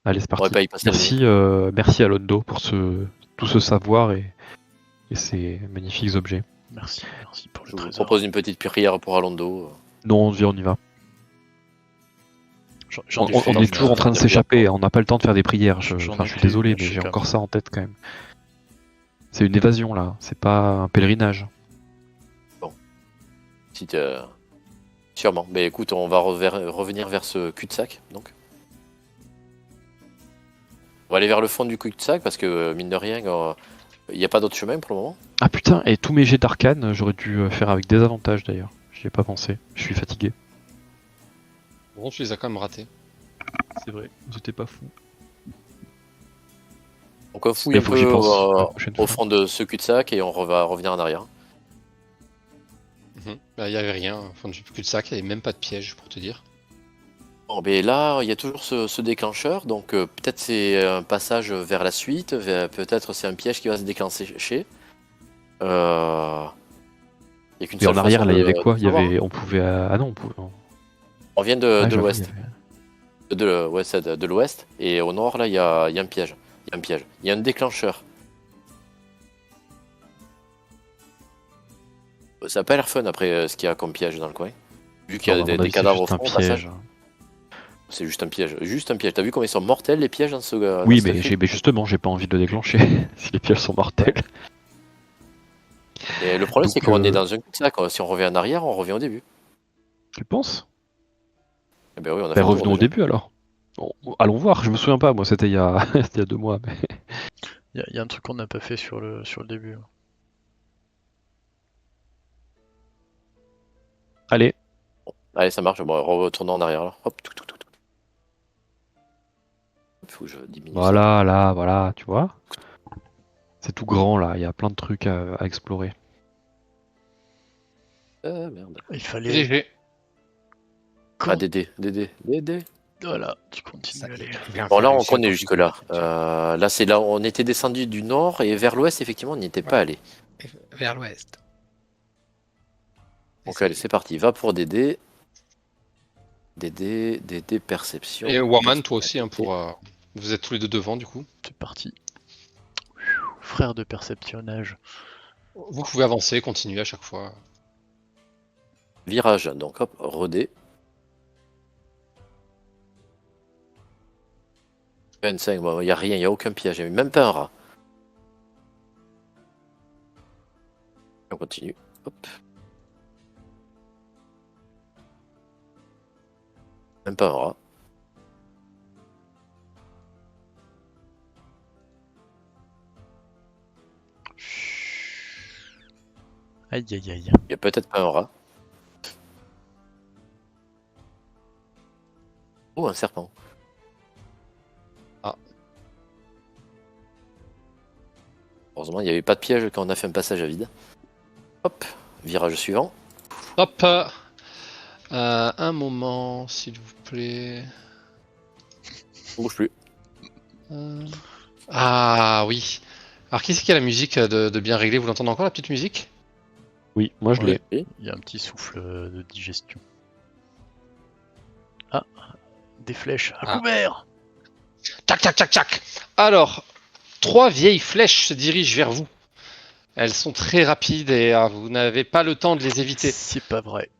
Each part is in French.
Allez, c'est On aurait parti. pas y passer la nuit. Merci à Londo pour tout ce savoir et ces magnifiques objets. Merci pour le Je vous trésor. propose une petite prière pour Alondo. Non, on y va. J'en ai On fait est une, toujours en train de une s'échapper, prière. on n'a pas le temps de faire des prières. Je J'en ai suis fait désolé, une mais chez j'ai Cam. encore ça en tête quand même. C'est une évasion là, c'est pas un pèlerinage. Sûrement. Mais écoute, on va revenir vers ce cul-de-sac, donc. On va aller vers le fond du cul-de-sac parce que, mine de rien, il n'y a pas d'autre chemin pour le moment. Ah putain, et tous mes jets d'arcane, j'aurais dû faire avec des avantages d'ailleurs. J'y ai pas pensé, je suis fatigué. Bon, tu les as quand même ratés. C'est vrai, j'étais pas fou. Donc on fouille Il un faut que j'y peu pense la prochaine au fois. fond de ce cul-de-sac et on va revenir en arrière. Bah, y avait rien, au fond du cul-de-sac, il n'y avait même pas de piège pour te dire. Bon, ben là, il y a toujours ce déclencheur, donc peut-être c'est un passage vers la suite, peut-être c'est un piège qui va se déclencher. Il y a qu'une Et en seule arrière façon là, il y avait de quoi? Il y savoir. avait. On pouvait. Ah non, on pouvait. On vient de Ah, j'avoue, l'ouest. il y avait- De l'ouest, et au nord, là, il y a un piège. Il y a un piège. Il y a un déclencheur. Ça a pas l'air fun après ce qu'il y a comme piège dans le coin. Vu qu'il y a Non, à mon des avis, c'est cadavres au juste fond, un au passage. piège. C'est juste un piège. Juste un piège. T'as vu comment ils sont mortels les pièges dans ce. Oui, dans ce mais film justement, j'ai pas envie de le déclencher si les pièges sont mortels. Et le problème, Donc, c'est qu'on est dans un cul-de-sac. Si on revient en arrière, on revient au début. Tu penses? Eh ben oui, on a Ben, fait le tour revenons au déjà. début alors. Bon, allons voir, je me souviens pas, moi c'était il y a, c'était il y a 2 mois. Mais... Il y a un truc qu'on n'a pas fait sur le début. Allez, Allez, ça marche. Bon, retournons en arrière alors. Hop, tout. Faut que je diminue ça. voilà, tu vois. C'est tout grand là, il y a plein de trucs à explorer. Merde. Il fallait. GG. Ah, Dédé. Voilà, tu continues à aller. Bon, là, on connaît jusque-là. Là, c'est là où on était descendu du nord et vers l'ouest, effectivement, on n'y était pas allé. Vers l'ouest. Donc, allez, c'est parti. Va pour Dédé. Dédé, perception. Et Waman, toi aussi, hein, pour. Vous êtes tous les deux devant, du coup. C'est parti. Frère de perceptionnage. Vous pouvez avancer, continuer à chaque fois. Virage. Donc, hop, redé. 25, bon, il n'y a rien, il n'y a aucun piège, il n'y a même pas un rat. On continue. Hop. Même pas un rat. Aïe aïe aïe. Il n'y a peut-être pas un rat. Oh, un serpent. Ah. Heureusement, il n'y avait pas de piège quand on a fait un passage à vide. Hop, virage suivant. Hop. Un moment, s'il vous plaît. On bouge plus. Ah oui. Alors qui c'est qui a la musique de bien réglée? Vous l'entendez encore la petite musique? Oui, moi je l'ai. Oui. Il y a un petit souffle de digestion. Ah, des flèches à Ah. couvert. Tac tac tac tac. Alors, 3 vieilles flèches se dirigent vers vous. Elles sont très rapides et vous n'avez pas le temps de les éviter. C'est pas vrai.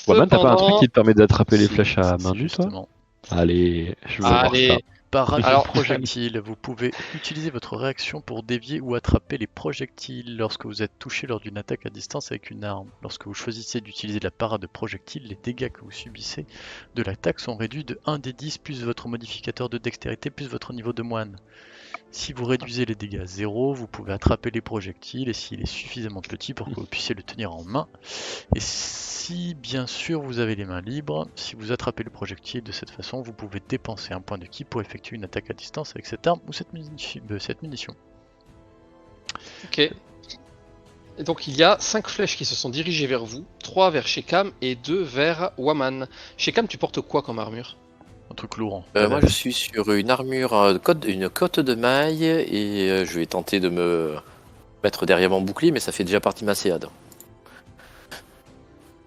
Waman, t'as pas un truc Cependant- qui te permet d'attraper les flèches à main nue, toi? Justement. Allez, je veux voir Allez. ça. Par rapide Alors- projectile, vous pouvez utiliser votre réaction pour dévier ou attraper les projectiles lorsque vous êtes touché lors d'une attaque à distance avec une arme. Lorsque vous choisissez d'utiliser la parade de projectile, les dégâts que vous subissez de l'attaque sont réduits de 1 des 10 plus votre modificateur de dextérité plus votre niveau de moine. Si vous réduisez les dégâts à 0, vous pouvez attraper les projectiles et s'il est suffisamment petit pour que vous puissiez le tenir en main. Et si bien sûr vous avez les mains libres, si vous attrapez le projectile de cette façon, vous pouvez dépenser un point de ki pour effectuer une attaque à distance avec cette arme ou cette munition. Ok. Et donc il y a 5 flèches qui se sont dirigées vers vous, 3 vers Shekam et 2 vers Waman. Shekam, tu portes quoi comme armure? Un truc lourd. Moi, je suis sur une armure, une cotte de maille et je vais tenter de me mettre derrière mon bouclier, mais ça fait déjà partie de ma séade.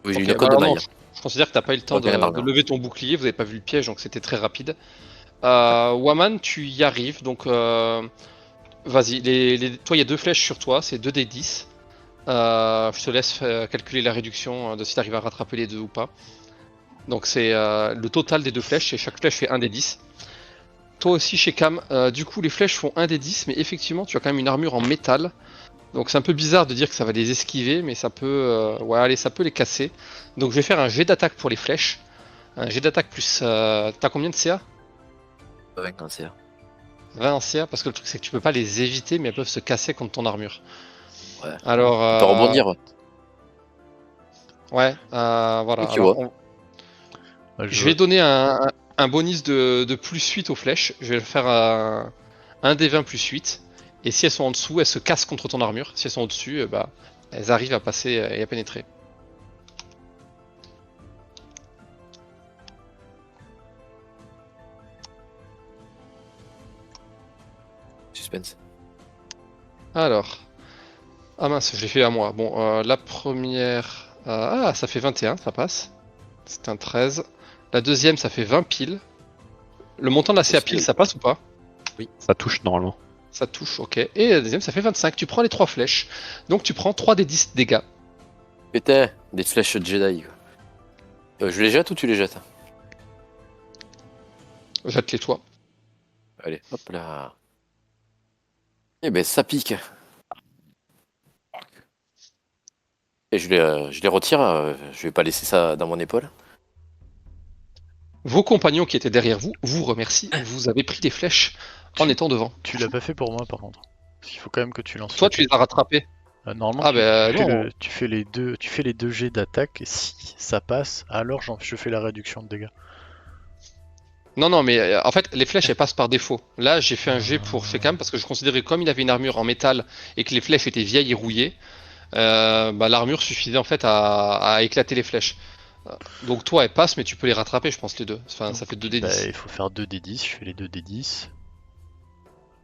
Oui, j'ai Ok, une cotte bah de alors maille. non, je considère que t'as pas eu le temps Ok, d'accord. de lever ton bouclier, vous avez pas vu le piège donc c'était très rapide. Waman, tu y arrives, donc vas-y. Toi, il y a 2 flèches sur toi, c'est 2d10. Je te laisse calculer la réduction de si tu arrives à rattraper les deux ou pas. Donc c'est le total des 2 flèches, et chaque flèche fait 1 des 10. Toi aussi chez Cam, du coup les flèches font 1 des 10, mais effectivement tu as quand même une armure en métal. Donc c'est un peu bizarre de dire que ça va les esquiver, mais ça peut, ouais, allez, ça peut les casser. Donc je vais faire un jet d'attaque pour les flèches. Un jet d'attaque plus... T'as combien de CA? 20 cancer. 20 en CA, parce que le truc c'est que tu peux pas les éviter, mais elles peuvent se casser contre ton armure. Ouais. Alors... Tu peux rebondir. Ouais, voilà. Oui, tu Alors, vois. je vais donner un bonus de plus 8 aux flèches. Je vais faire un des 20 plus 8. Et si elles sont en dessous, elles se cassent contre ton armure. Si elles sont au-dessus, bah, elles arrivent à passer et à pénétrer. Suspense. Alors. Ah mince, je l'ai fait à moi. Bon, la première... ah, ça fait 21, ça passe. C'est un 13. La deuxième, ça fait 20 piles. Le montant de la CA pile, ça passe ou pas? Ça touche normalement. Ça touche, ok. Et la deuxième, ça fait 25. Tu prends les 3 flèches. Donc tu prends 3 des 10 dégâts. Putain, des flèches Jedi. Je les jette ou tu les jettes? Jette-les toi. Allez, hop là. Eh ben ça pique. Et je les retire, je vais pas laisser ça dans mon épaule. Vos compagnons qui étaient derrière vous vous remercient. Vous avez pris des flèches en étant devant. Tu l'as pas fait pour moi par contre. Parce qu'il faut quand même que tu lances. Toi, tu les as rattrapés. Normalement, Ah, bah, tu, fais non. tu fais les deux jets d'attaque et si ça passe, alors je fais la réduction de dégâts. Non, non, mais en fait, les flèches, elles passent par défaut. Là, j'ai fait un jet pour Shekam parce que je considérais que comme il avait une armure en métal et que les flèches étaient vieilles et rouillées, bah, l'armure suffisait en fait à éclater les flèches. Donc toi, elles passent, mais tu peux les rattraper, je pense, les deux. Enfin, ça fait 2 d Bah, 10. il faut faire 2 d 10, je fais les 2 d 10.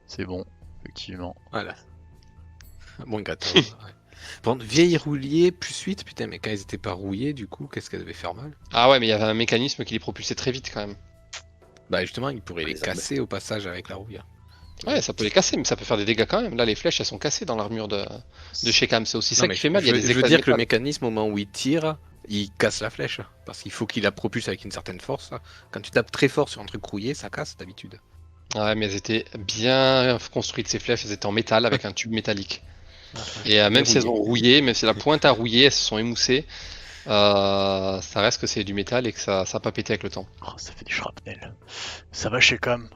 C'est bon, effectivement. Voilà. Bon, 14. Ouais. Bon, vieille roulier plus 8, putain, mais quand ils étaient pas rouillés, du coup, qu'est-ce qu'elle devait faire mal? Ah ouais, mais il y avait un mécanisme qui les propulsait très vite quand même. Bah, justement, ils pourraient les Les casser au passage avec la rouille. Ouais, ça peut les casser, mais ça peut faire des dégâts quand même. Là, les flèches, elles sont cassées dans l'armure de Shekam. C'est aussi ça Non, mais qui fait mal. Il y a des je veux éclats dire de que le métal. mécanisme, au moment où il tire, il casse la flèche. Parce qu'il faut qu'il la propulse avec une certaine force. Quand tu tapes très fort sur un truc rouillé, ça casse d'habitude. Ouais, mais elles étaient bien construites, ces flèches. Elles étaient en métal avec un tube métallique. Et même si elles ont rouillé, même si la pointe a rouillé, elles se sont émoussées. Ça reste que c'est du métal et que ça n'a pas pété avec le temps. Oh, ça fait du shrapnel. Ça va chez Cam.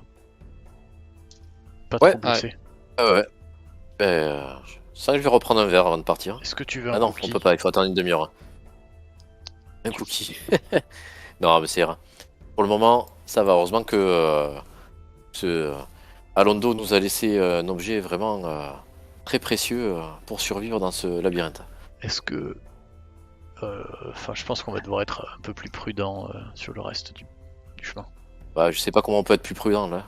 Pas Ouais, trop blessé. Ah ouais. Ça, je vais reprendre un verre avant de partir. Est-ce que tu veux un Ah non, cookie on peut pas, il faut attendre une demi-heure. Un cookie. Non, mais c'est rare. Pour le moment, ça va. Heureusement que Alondo nous a laissé un objet vraiment très précieux pour survivre dans ce labyrinthe. Est-ce que... Enfin, je pense qu'on va devoir être un peu plus prudent sur le reste du chemin. Bah, je sais pas comment on peut être plus prudent là.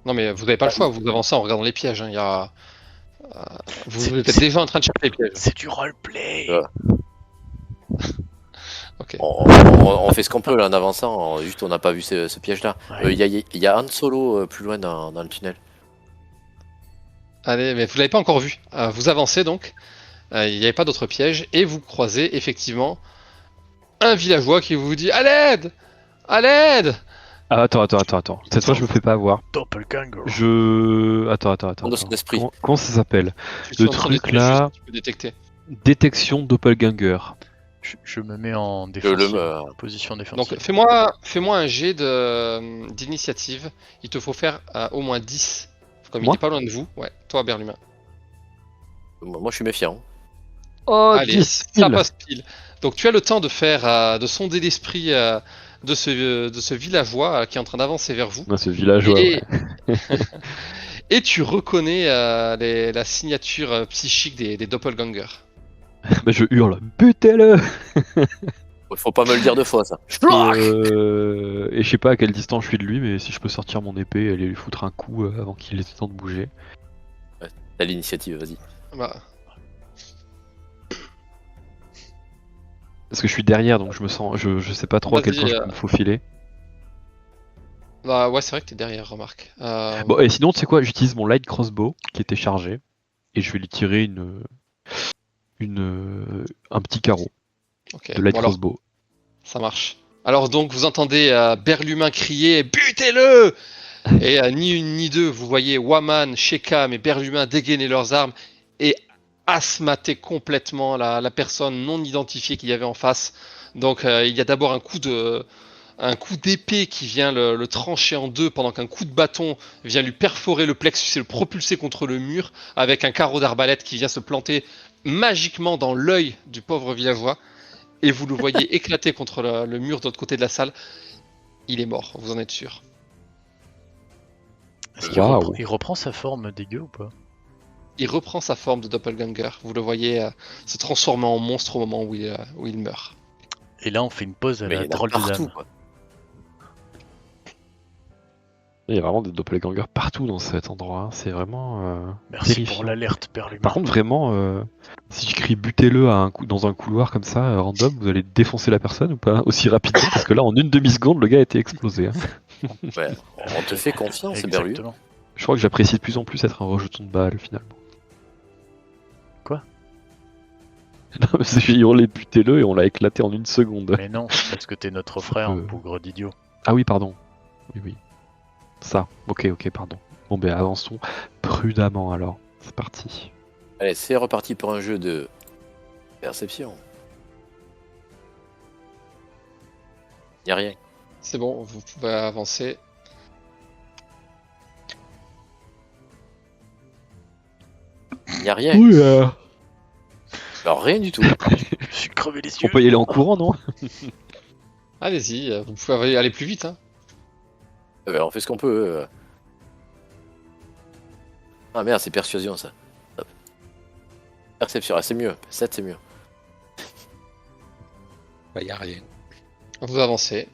Non, mais vous n'avez pas le choix. Vous avancez en regardant les pièges. Hein. Il y a... vous êtes c'est- déjà en train de chercher les pièges. C'est du roleplay. Ok. On fait ce qu'on peut là en avançant, juste on n'a pas vu ce piège-là. Ouais. Il y a Han Solo plus loin dans le tunnel. Allez, mais vous l'avez pas encore vu. Vous avancez donc. Il n'y avait pas d'autres pièges. Et vous croisez effectivement un villageois qui vous dit à l'aide! À l'aide! Ah, attends. Cette fois, je me fais pas avoir. Doppelganger. Attends. Dans son esprit. Comment ça s'appelle? Tu suis Le en train de truc tuer là- juste, tu peux détecter. Détection doppelganger. Je me mets en défensive. Position Donc défensive. fais-moi un jet d'initiative. Il te faut faire au moins 10. Comme il Moi n'est pas loin de vous. Ouais, toi Berlumin. Moi je suis méfiant. Oh, Allez, ça passe pile. Donc tu as le temps de faire, de sonder l'esprit de ce villageois qui est en train d'avancer vers vous. Non, ce villageois. Et, Ouais. et tu reconnais la signature psychique des doppelgangers. Bah, je hurle, butez-le! Faut pas me le dire deux fois ça. Et je sais pas à quelle distance je suis de lui, mais si je peux sortir mon épée et aller lui foutre un coup avant qu'il ait le temps de bouger. T'as l'initiative, vas-y. Bah, Parce que je suis derrière, donc je me sens, je sais pas trop à quel Vas-y, point je peux me faufiler. Bah ouais, c'est vrai que t'es derrière, remarque. Bon, et sinon, tu sais quoi, j'utilise mon light crossbow qui était chargé et je vais lui tirer un petit carreau Ok, de light bon alors, crossbow. ça marche. Alors donc, vous entendez Berlumin crier « Butez-le !» Et ni une ni deux, vous voyez Waman, Shekam et Berlumin dégainer leurs armes et asmater complètement la personne non identifiée qu'il y avait en face. Donc il y a d'abord un coup d'épée qui vient le trancher en deux pendant qu'un coup de bâton vient lui perforer le plexus et le propulser contre le mur avec un carreau d'arbalète qui vient se planter magiquement dans l'œil du pauvre villageois et vous le voyez éclater contre le mur de l'autre côté de la salle. Il est mort, vous en êtes sûr. Est-ce qu'il Waouh. il reprend sa forme dégueu ou pas? Il reprend sa forme de doppelganger. Vous le voyez se transformer en monstre au moment où il meurt. Et là, on fait une pause à Mais la il y en a drôle de partout, dame. quoi. Il y a vraiment des doppelgangers partout dans cet endroit, hein. C'est vraiment Merci terrifiant. pour l'alerte, Berlumin. Par contre, vraiment, si je crie butez-le dans un couloir comme ça, random, vous allez défoncer la personne ou pas aussi rapidement? Parce que là, en une demi-seconde, le gars a été explosé, hein. Ouais, on te fait confiance, c'est Berlu. Exactement. Je crois que j'apprécie de plus en plus être un rejeton de balle, finalement. Quoi? Non, mais j'ai hurlé butez-le et on l'a éclaté en une seconde. Mais non, parce que t'es notre frère, bougre d'idiot. Ah oui, pardon. Oui, oui. Ça, ok, pardon. Bon, ben avançons prudemment alors. C'est parti. Allez, c'est reparti pour un jeu de perception. Y a rien. C'est bon, vous pouvez avancer. Y a rien. Oui, Alors rien du tout. Je suis crevé les on yeux. peut y aller en courant, non? Allez-y, vous pouvez aller plus vite. Hein. On fait ce qu'on peut. Ah merde, c'est persuasion ça. Hop. Perception, c'est mieux. 7 c'est mieux. Bah, y a rien. Vous avancez.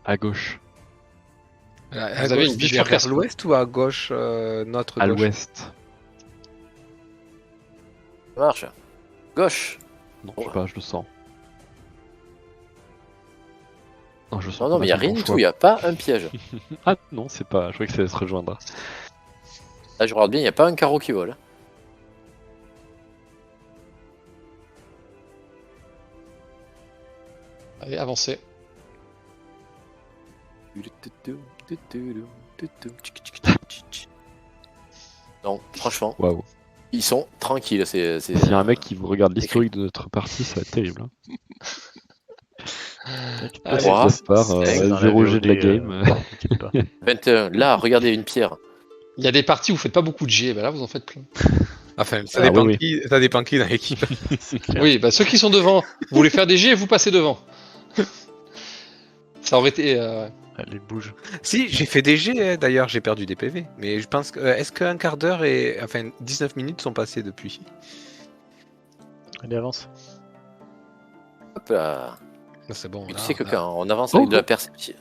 À gauche, À Vous avez gauche, une c'est vers bifurcation. l'ouest ou à gauche, notre à gauche? l'ouest. Ça marche. Gauche. Non, je sais pas, je le sens. Non, je sens Non, qu'on mais y a pas rien le du choix. tout, y a pas un piège. Ah non, c'est pas. Je croyais que ça allait se rejoindre. Là, je regarde bien, y a pas un carreau qui vole. Allez, avancez. Non, franchement, Waouh. ils sont tranquilles. S'il y a un mec qui vous regarde l'historique de notre partie, ça va être terrible. Hein. Allez, Trois. Ça part dans la 0 G de la VOD, game. t'inquiète pas. 21. Là, regardez une pierre. Il y a des parties où vous faites pas beaucoup de G, bah là vous en faites plein. Enfin, ça Ah, dépend oui, ça dépend qui dans l'équipe. C'est clair. Oui, bah ceux qui sont devant, vous voulez faire des G et vous passez devant. Ça aurait été. Allez, bouge. Si, j'ai fait des G, d'ailleurs, j'ai perdu des PV. Mais je pense que. Est-ce qu'un quart d'heure et. Enfin, 19 minutes sont passées depuis? Allez, avance. Hop là. Non, c'est bon. Mais tu là, sais que là. quand on avance avec de la perception.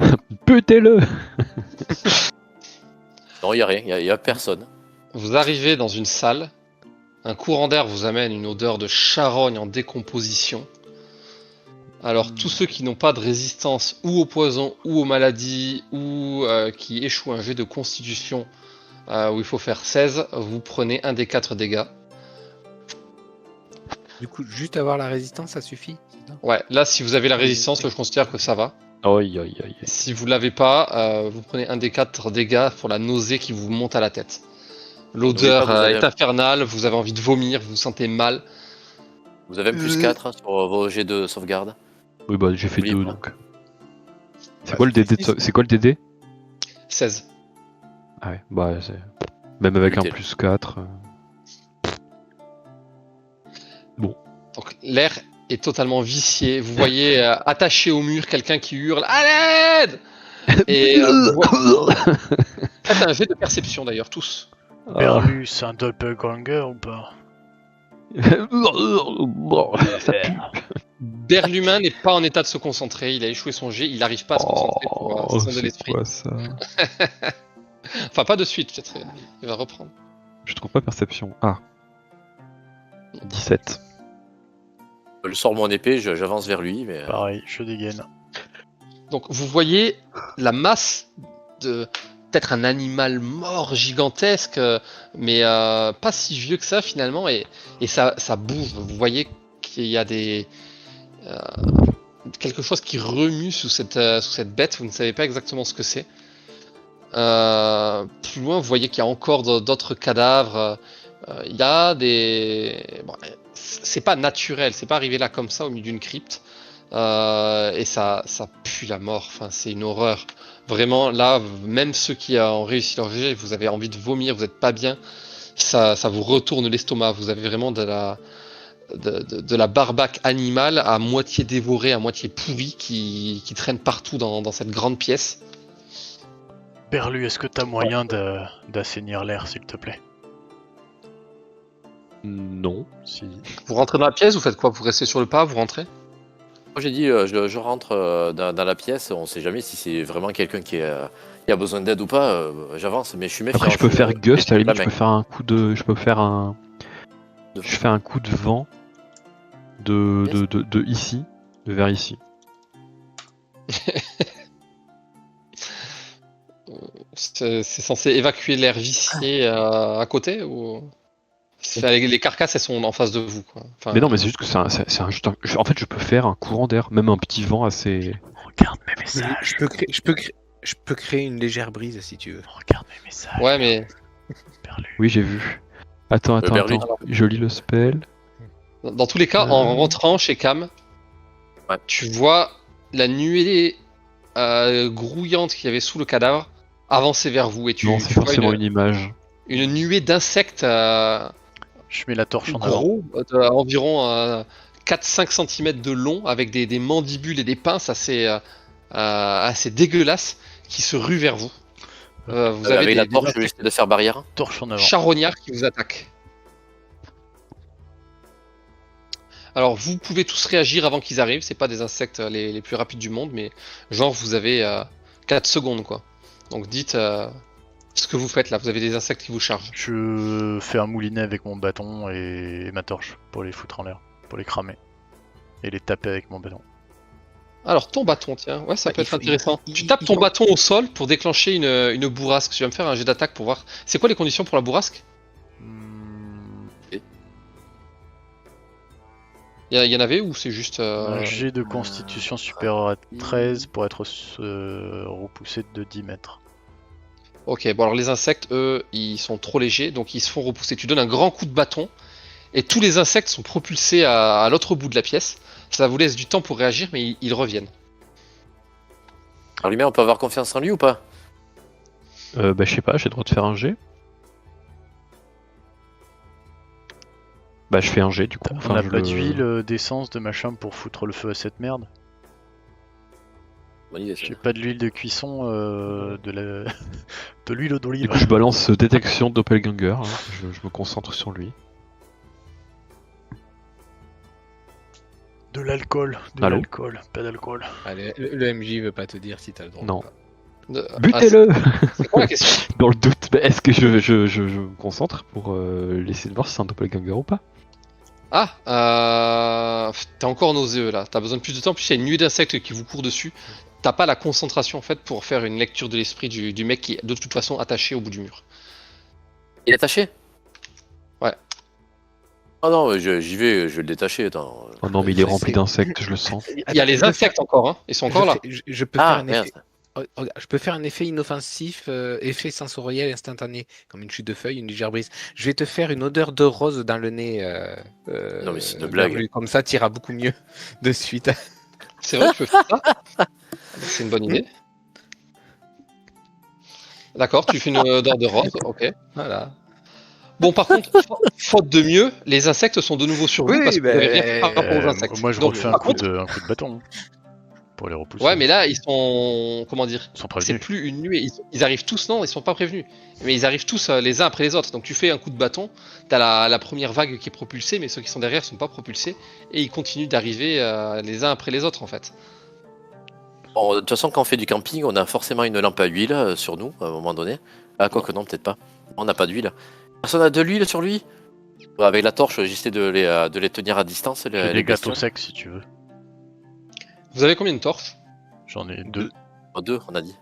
Butez-le. Non, y a rien, y a personne. Vous arrivez dans une salle, un courant d'air vous amène une odeur de charogne en décomposition. Alors tous ceux qui n'ont pas de résistance ou au poison ou aux maladies ou qui échouent un jet de constitution où il faut faire 16, vous prenez un des 4 dégâts. Du coup, juste avoir la résistance, ça suffit? c'est ça? Ouais, là si vous avez la résistance, je considère que ça va. Aïe, aïe, aïe. Si vous l'avez pas, vous prenez un des 4 dégâts pour la nausée qui vous monte à la tête. L'odeur N'oubliez pas, vous avez- est infernale, vous avez envie de vomir, vous vous sentez mal. Vous avez un plus 4 sur vos jets de sauvegarde. Oui, bah j'ai fait N'oubliez 2 pas. donc. C'est Bah, quoi le DD six. C'est quoi le DD? 16. Ah ouais, bah c'est. Même avec un Nickel. plus 4. Donc l'air est totalement vicié. Vous voyez attaché au mur quelqu'un qui hurle à l'aide. Et faites un jet de perception d'ailleurs tous. Berlu, c'est un doppelganger ou pas? Ça pue. Berlumin n'est pas en état de se concentrer. Il a échoué son jet. Il n'arrive pas à se concentrer pour Oh, se sonder c'est l'esprit. quoi ça? Enfin pas de suite peut-être. Il va reprendre. Je trouve pas perception. Ah. 17. Je sors mon épée, j'avance vers lui, mais. Pareil, je dégaine. Donc vous voyez la masse de peut-être un animal mort gigantesque, mais pas si vieux que ça finalement, et ça bouge. Vous voyez qu'il y a quelque chose qui remue sous cette bête, vous ne savez pas exactement ce que c'est. Plus loin, vous voyez qu'il y a encore d'autres cadavres. Il y a des... Bon, c'est pas naturel, c'est pas arrivé là comme ça au milieu d'une crypte. Et ça pue la mort, enfin, c'est une horreur. Vraiment, là, même ceux qui ont réussi leur jet, vous avez envie de vomir, vous n'êtes pas bien. Ça vous retourne l'estomac, vous avez vraiment de la barbaque animale à moitié dévorée, à moitié pourrie qui traîne partout dans cette grande pièce. Berlu, est-ce que t'as moyen d'assainir l'air, s'il te plaît? Non. Si. Vous rentrez dans la pièce, vous faites quoi? Vous restez sur le pas, vous rentrez? Moi j'ai dit, je rentre dans la pièce, on sait jamais si c'est vraiment quelqu'un qui a besoin d'aide ou pas, j'avance, mais je suis méfiant. Après, je peux faire gust, à la limite, la je peux faire un coup de. Je peux faire un. Je fais un coup de vent de ici, de vers ici. C'est censé évacuer l'air vicié à côté ou... Les carcasses, elles sont en face de vous, quoi. Enfin, Mais non, mais c'est juste que en fait, je peux faire un courant d'air, même un petit vent assez. Regarde mes messages. Je peux créer une légère brise si tu veux. Regarde mes messages. Ouais, mais Berlu. Oui, j'ai vu. Attends. Berlu. Je lis le spell. dans tous les cas, en rentrant chez Cam, Ouais. tu vois la nuée grouillante qu'il y avait sous le cadavre avancer vers vous, et Non, c'est tu vois forcément une image. une nuée d'insectes Je mets la torche en avant. gros, environ 4-5 cm de long, avec des mandibules et des pinces assez dégueulasses qui se ruent vers vous. Vous avez Avec la des torche, je vais essayer de faire barrière. Torche en avant. charognards qui vous attaquent. Alors vous pouvez tous réagir avant qu'ils arrivent, c'est pas des insectes les plus rapides du monde, mais genre vous avez 4 secondes quoi. Donc dites ce que vous faites là, vous avez des insectes qui vous chargent. Je fais un moulinet avec mon bâton et ma torche pour les foutre en l'air, pour les cramer. Et les taper avec mon bâton. Alors ton bâton, tiens, ouais ça Ouais, peut il être faut- intéressant. il- Tu il- tapes il ton faut- bâton au sol pour déclencher une bourrasque. Tu vas me faire un jet d'attaque pour voir. C'est quoi les conditions pour la bourrasque? Il y en avait ou c'est juste... Un jet de constitution supérieur à 13 pour être repoussé de 10 mètres. Ok, bon alors les insectes, eux, ils sont trop légers, donc ils se font repousser. Tu donnes un grand coup de bâton, et tous les insectes sont propulsés à l'autre bout de la pièce. Ça vous laisse du temps pour réagir, mais ils reviennent. Alors lui-même, on peut avoir confiance en lui ou pas? Bah, je sais pas, j'ai le droit de faire un jet. Bah, je fais un jet du coup. On n'a je pas le- d'huile, d'essence, de machin pour foutre le feu à cette merde. Bonne idée, ça. J'ai pas de l'huile de cuisson, de l'huile d'olive. Du coup, je balance détection de doppelganger. Hein. Je me concentre sur lui. De l'alcool, Allô pas d'alcool. Allez, le MJ veut pas te dire si t'as le droit. Non. ou pas. Butez-le C'est quoi la question? Dans le doute, bah, est-ce que je me concentre pour laisser de voir si c'est un doppelganger ou pas? T'es encore nauséeux là, t'as besoin de plus de temps, puis il y a une nuée d'insectes qui vous court dessus. T'as pas la concentration en fait pour faire une lecture de l'esprit du mec qui est de toute façon attaché au bout du mur. Il est attaché? Ouais. Ah non, j'y vais, je vais le détacher, attends. Oh non, mais il est Je rempli sais. d'insectes, je le sens. Il y a les insectes encore, hein, ils sont encore là. Je peux faire Ah, un merde. effet. Regarde, je peux faire un effet inoffensif, effet sensoriel instantané, comme une chute de feuilles, une légère brise. Je vais te faire une odeur de rose dans le nez. Non, mais c'est une blague. Berlu. Comme ça, t'iras beaucoup mieux de suite. C'est vrai, tu peux faire ça? C'est une bonne idée. D'accord, tu fais une odeur de rose, ok. Voilà. Bon, par contre, faute de mieux, les insectes sont de nouveau sur vous Oui, parce que vous bah, avez rien par rapport aux insectes. Moi je Donc, refais un par coup contre- de bâton pour les repousser. Ouais, mais là, ils sont. Comment dire? Ils sont C'est prévenus. plus une nuée. Ils arrivent tous, non, ils sont pas prévenus. Mais ils arrivent tous les uns après les autres. Donc tu fais un coup de bâton, t'as la première vague qui est propulsée, mais ceux qui sont derrière sont pas propulsés. Et ils continuent d'arriver les uns après les autres en fait. Bon, de toute façon, quand on fait du camping, on a forcément une lampe à huile sur nous, à un moment donné. Ah, quoique non, peut-être pas. On n'a pas d'huile. Personne n'a de l'huile sur lui? Ouais, avec la torche, j'essaie de les tenir à distance. J'ai des gâteaux secs si tu veux. Vous avez combien de torches? J'en ai 2. Oh, 2, on a dit.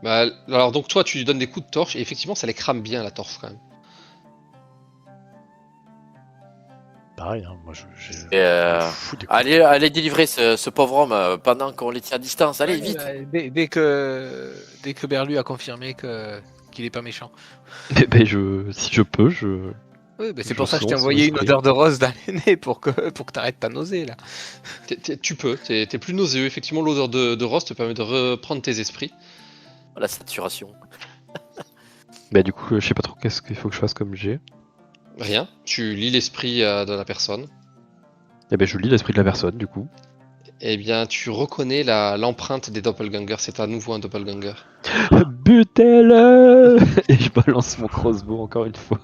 Bah, alors donc toi tu lui donnes des coups de torche et effectivement ça les crame bien la torche quand même. Pareil, hein, moi Et, fous des coups. allez délivrer ce pauvre homme pendant qu'on les tient à distance. Allez, Ouais, vite. dès que Berlu a confirmé qu'il est pas méchant. Mais ben, si je peux, je. Oui, c'est Je pour ça que je t'ai lance envoyé mon une spray. odeur de rose dans les nez pour que t'arrêtes ta nausée là. Tu peux, t'es plus nauséeux. Effectivement l'odeur de rose te permet de reprendre tes esprits. La saturation. Bah, du coup, je sais pas trop qu'est-ce qu'il faut que je fasse comme jet. Rien, tu lis l'esprit de la personne. Et ben, je lis l'esprit de la personne, du coup. Eh bien tu reconnais l'empreinte des doppelgangers, c'est à nouveau un doppelganger. Butez-le. Et je balance mon crossbow encore une fois.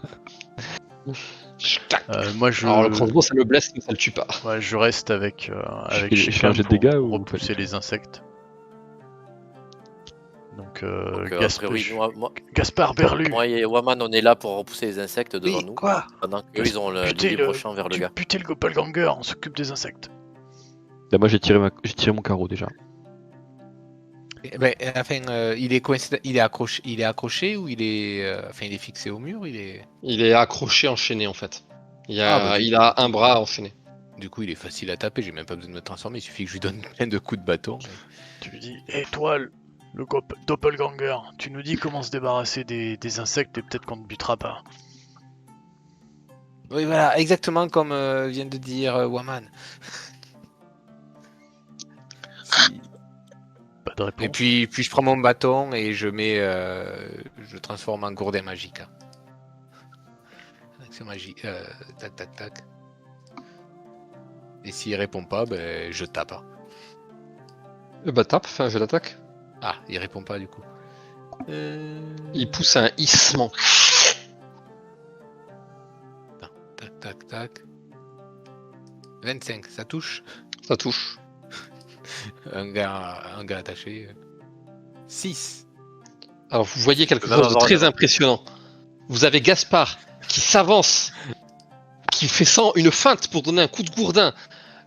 Moi je. Alors le crossbow ça le blesse mais ça le tue pas. Ouais, je reste avec Je fais un jet de pour dégâts ou pas repousser du les insectes. Donc, Donc, a Gaspard, priori, Gaspard Berlu, moi et Waman, on est là pour repousser les insectes devant nous. Quoi? Pendant qu'eux, ils ont le Butez libre champ vers le gars. butez le doppelganger, on s'occupe des insectes. Bah, moi, j'ai tiré mon carreau déjà. Enfin, il est coincé, il est accroché ou il est fixé au mur, Il est accroché, enchaîné en fait. Il Ah, a un bras enchaîné. Du coup, il est facile à taper. J'ai même pas besoin de me transformer. Il suffit que je lui donne plein de coups de bâton. Tu lui dis, étoile, le doppelganger, tu nous dis comment se débarrasser des insectes et peut-être qu'on ne butera pas. Oui, voilà, exactement comme vient de dire Waman. Pas de réponse. Et puis je prends mon bâton et je le transforme en gourdin magique. Action magie. Tac, tac, tac. Et s'il répond pas, je tape. Bah tape, fais un jeu d'attaque. Ah, il répond pas du coup. Il pousse un hissement. Tac, tac, tac. 25, ça touche. Ça touche. Un gars attaché. 6. Alors vous voyez quelque Va chose de avoir très les- impressionnant. Vous avez Gaspard qui s'avance, qui fait une feinte pour donner un coup de gourdin.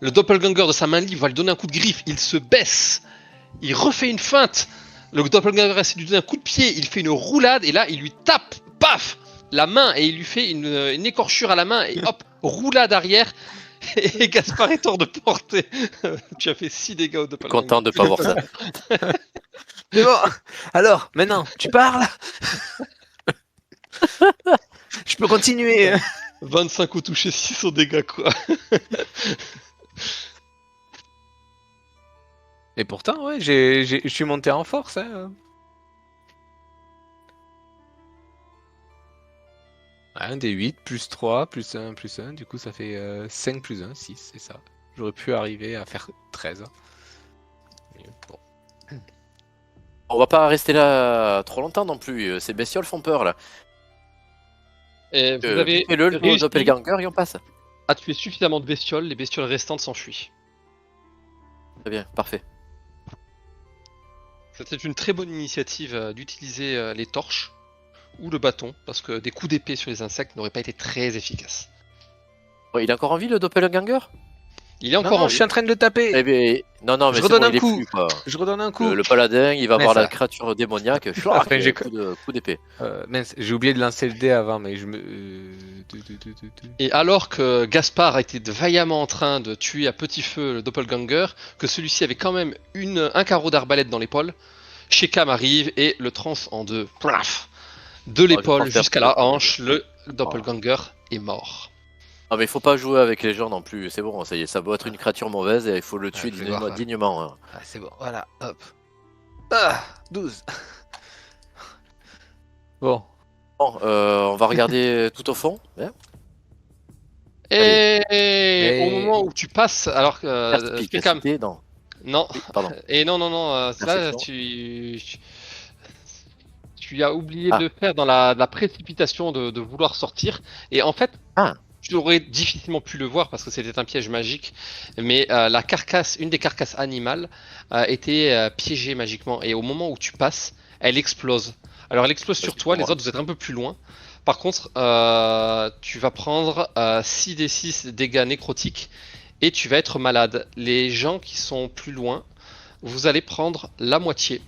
Le doppelganger de sa main libre va lui donner un coup de griffe. Il se baisse. Il refait une feinte. Le doppelganger essaie de lui donner un coup de pied. Il fait une roulade et là il lui tape, paf, la main et il lui fait une écorchure à la main et hop, roulade arrière. Et Gaspard est hors de portée. Tu as fait 6 dégâts au doppelganger. Content de pas voir ça. C'est bon. Alors, maintenant, tu parles. Je peux continuer. 25 au toucher, 6 au dégâts quoi. Et pourtant, ouais, je suis monté en force. Hein. Un des 8, plus 3, plus 1, du coup ça fait 5 plus 1, 6, c'est ça. J'aurais pu arriver à faire 13. Mais bon. On va pas rester là trop longtemps non plus. Ces bestioles font peur là. Et vous avez le réussi doppelganger et on passe. à tuer suffisamment de bestioles, les bestioles restantes s'enfuient. Très bien, parfait. C'était une très bonne initiative d'utiliser les torches ou le bâton, parce que des coups d'épée sur les insectes n'auraient pas été très efficaces. Ouais, il a encore envie le doppelganger? Il est encore Non, en je vie. suis en train de le taper. Eh bien, non, mais Je c'est redonne bon, un il est coup. plus, quoi. Je redonne un coup. Le paladin, il va Mais voir ça- la créature démoniaque. Enfin, j'ai- Coup d'épée. Mince, j'ai oublié de lancer le dé avant, mais je me. Et alors que Gaspard était vaillamment en train de tuer à petit feu le doppelganger, que celui-ci avait quand même un carreau d'arbalète dans l'épaule, Shekam arrive et le tranche en deux. Plaf. De l'épaule pensais à jusqu'à ça. la hanche, le doppelganger est mort. Ah, mais il faut pas jouer avec les gens non plus. C'est bon, ça y est, ça doit être une créature mauvaise et il faut le tuer je vais voir. dignement. Hein. Ah, c'est bon, voilà, hop. Ah, 12. Bon. Bon, on va regarder tout au fond. Hein. Et Et- au moment où tu passes, alors Shekam, Perspicacité, non. non, Oui, pardon. et non, là Perception. tu as oublié Ah. de le faire dans la précipitation de vouloir sortir. Et en fait, Ah. tu aurais difficilement pu le voir parce que c'était un piège magique. Mais la carcasse, une des carcasses animales, était piégée magiquement. Et au moment où tu passes, elle explose. Alors elle explose sur c'est toi, pour les moi. autres vous êtes un peu plus loin. Par contre, tu vas prendre 6d6 dégâts nécrotiques et tu vas être malade. Les gens qui sont plus loin vous allez prendre la moitié.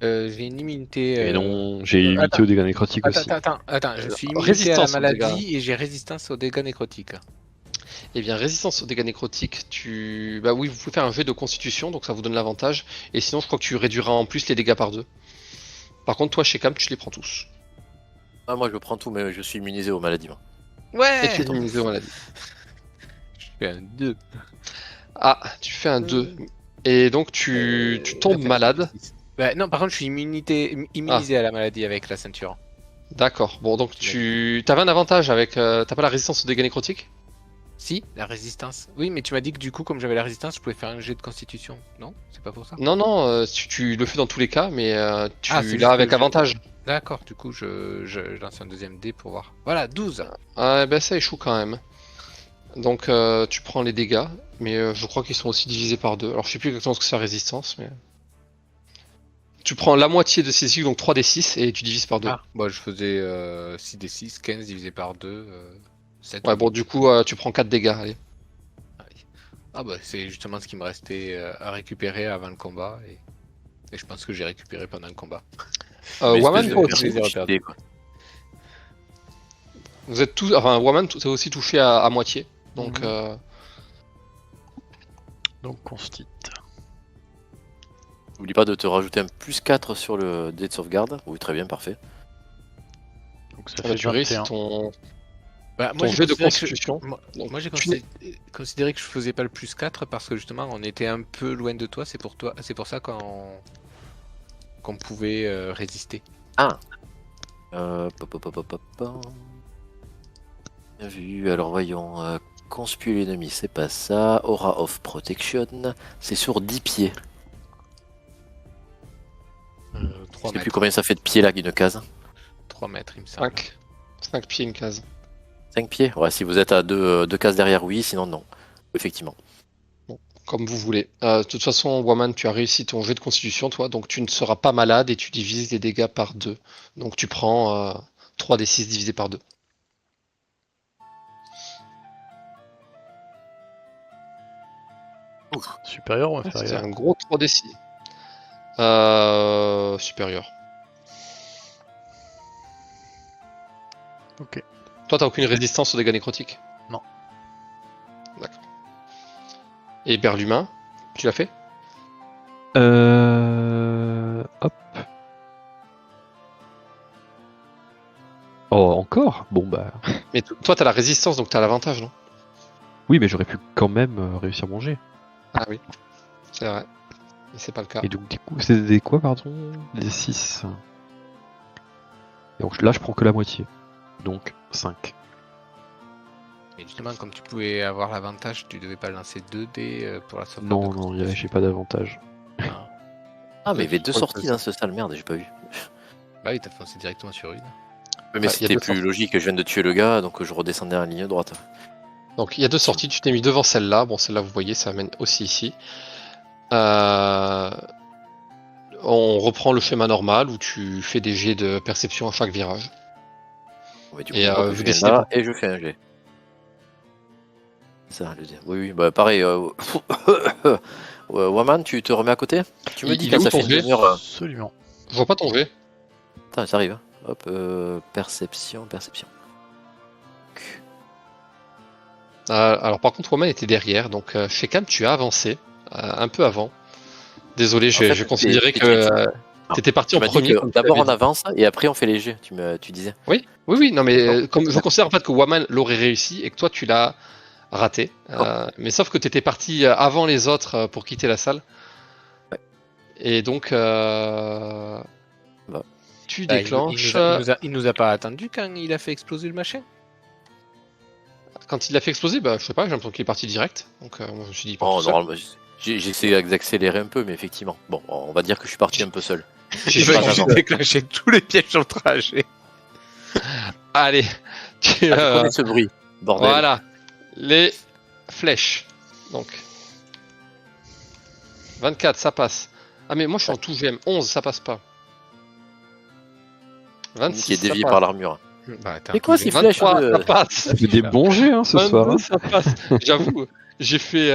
J'ai une immunité. Et non, j'ai immunité aux dégâts nécrotiques aussi. Attends, je suis immunité à la Résistance aux maladie et j'ai résistance aux dégâts nécrotiques. Eh bien, résistance aux dégâts nécrotiques, bah oui, vous pouvez faire un jet de constitution, donc ça vous donne l'avantage. Et sinon, je crois que tu réduiras en plus les dégâts par 2. Par contre, toi, chez Cam, tu les prends tous. Ah, moi je prends tout, mais je suis immunisé aux maladies. Moi. Ouais. Et tu es immunisé aux maladies. Je fais un 2. Ah, tu fais un 2. Et donc, tu tombes malade. Bah, non, par contre, je suis immunisé à la maladie avec la ceinture. D'accord. Bon, donc tu avais un avantage avec... T'as pas la résistance aux dégâts nécrotiques? Si, la résistance. Oui, mais tu m'as dit que du coup, comme j'avais la résistance, je pouvais faire un jet de constitution. Non? C'est pas pour ça? Non, non, tu le fais dans tous les cas, mais tu Ah, c'est l'as juste avec que avantage. D'accord, du coup, je lance un deuxième dé pour voir. Voilà, 12. Ah, ben ça échoue quand même. Donc tu prends les dégâts, mais je crois qu'ils sont aussi divisés par 2. Alors je sais plus exactement ce que c'est la résistance, mais... Tu prends la moitié de ces cycles, donc 3d6, et tu divises par 2. Ah, bon, je faisais 6d6, 15 divisé par 2, 7. Ouais, bon, du coup, tu prends 4 dégâts, allez. Ah bah, c'est justement ce qui me restait à récupérer avant le combat, et je pense que j'ai récupéré pendant le combat. Mais Waman, espèce de toi perso aussi, cheaté, quoi. vous êtes tous... Enfin, Waman, t'es aussi touché à moitié. Donc, Mhm. Donc constite. N'oublie pas de te rajouter un plus 4 sur le dé de sauvegarde. Oui, très bien, parfait. Donc ça ah bah, fait tu réussis 21. ton Bah, jet de considéré que constitution. Donc, moi j'ai tu n'es- considéré que je faisais pas le plus 4 parce que justement on était un peu loin de toi, c'est pour ça qu'on pouvait résister. Bien vu. Alors voyons. Conspue l'ennemi, c'est pas ça. Aura of Protection, c'est sur 10 pieds. 3 Je sais plus mètres. combien ça fait de pieds là, une case. 3 mètres, il me semble. 5 pieds, une case. 5 pieds. Ouais, si vous êtes à deux cases derrière, oui, sinon non. Effectivement. Comme vous voulez. De toute façon, Waman, tu as réussi ton jet de constitution, toi, donc tu ne seras pas malade et tu divises les dégâts par 2. Donc tu prends 3d6 divisé par 2. Supérieur ou C'est inférieur? un gros 3d6. Supérieur. Ok. Toi, t'as aucune résistance aux dégâts nécrotiques? Non. D'accord. Et Berlumin, tu l'as fait? Hop. Oh, encore? Bon, bah. Mais toi, t'as la résistance, donc t'as l'avantage, non? Oui, mais j'aurais pu quand même réussir mon jet. Ah oui, c'est vrai. Mais c'est pas le cas. Et donc, du coup, c'est des quoi, pardon? Des 6. Et donc là, je prends que la moitié. Donc, 5. Et justement, comme tu pouvais avoir l'avantage, tu devais pas lancer 2 dés pour la sauvegarde. Non, de non, constitution. j'ai pas d'avantage. Ah, mais il y avait deux Ouais, sorties c'est dans ce salle, merde, j'ai pas vu. Bah oui, t'as foncé directement sur une. Mais Ouais, y a c'était deux plus sorties. logique, je viens de tuer le gars, donc je redescendais en ligne droite. Donc il y a deux sorties, tu t'es mis devant celle-là. Bon, celle-là, vous voyez, ça amène aussi ici. On reprend le schéma normal où tu fais des jets de perception à chaque virage. Ouais, du Et, coup, vous je viens décidez là et je fais un jet. Ça, le dire. Oui, oui, bah pareil. Waman, tu te remets à côté? Tu me Il dis est quand où ça ton fait une jet demi-heure. Absolument. Je vois pas ton jet. Attends, ça arrive. Hein. Hop, perception. Alors par contre, Woman était derrière, donc chez Cam, tu as avancé un peu avant. Désolé, fait, je considérais c'est- que t'étais parti Tu en m'as dit premier. que comme tu d'abord on l'avais dit. avance et après on fait les jets, tu disais. Oui, non, mais D'accord. comme je considère en fait que Waman l'aurait réussi et que toi tu l'as raté. Mais sauf que t'étais parti avant les autres pour quitter la salle. Ouais. Et donc Bah. tu Bah, déclenches. il nous a pas attendu quand il a fait exploser le machin. Quand il l'a fait exploser, bah je sais pas, j'ai l'impression qu'il est parti direct. Donc moi je me suis dit pas Oh, tout seul. normalement, j'ai essayé d'accélérer un peu, mais effectivement. Bon, on va dire que je suis parti un peu seul. J'ai Il fait va pas juste d'avant. déclencher tous les pièges sur le trajet. Allez, tu, Ah, je connais ce bruit, bordel. voilà, les flèches. Donc 24, ça passe. Ah mais moi je suis en tout GM, 11, ça passe pas. 26, Qui est dévié ça par passe. l'armure. Bah, attends, Mais quoi, ces flèches 23, de- ça passe. Ça fait des bons jets, hein, ce 22, soir. Hein. ça passe. J'avoue, j'ai fait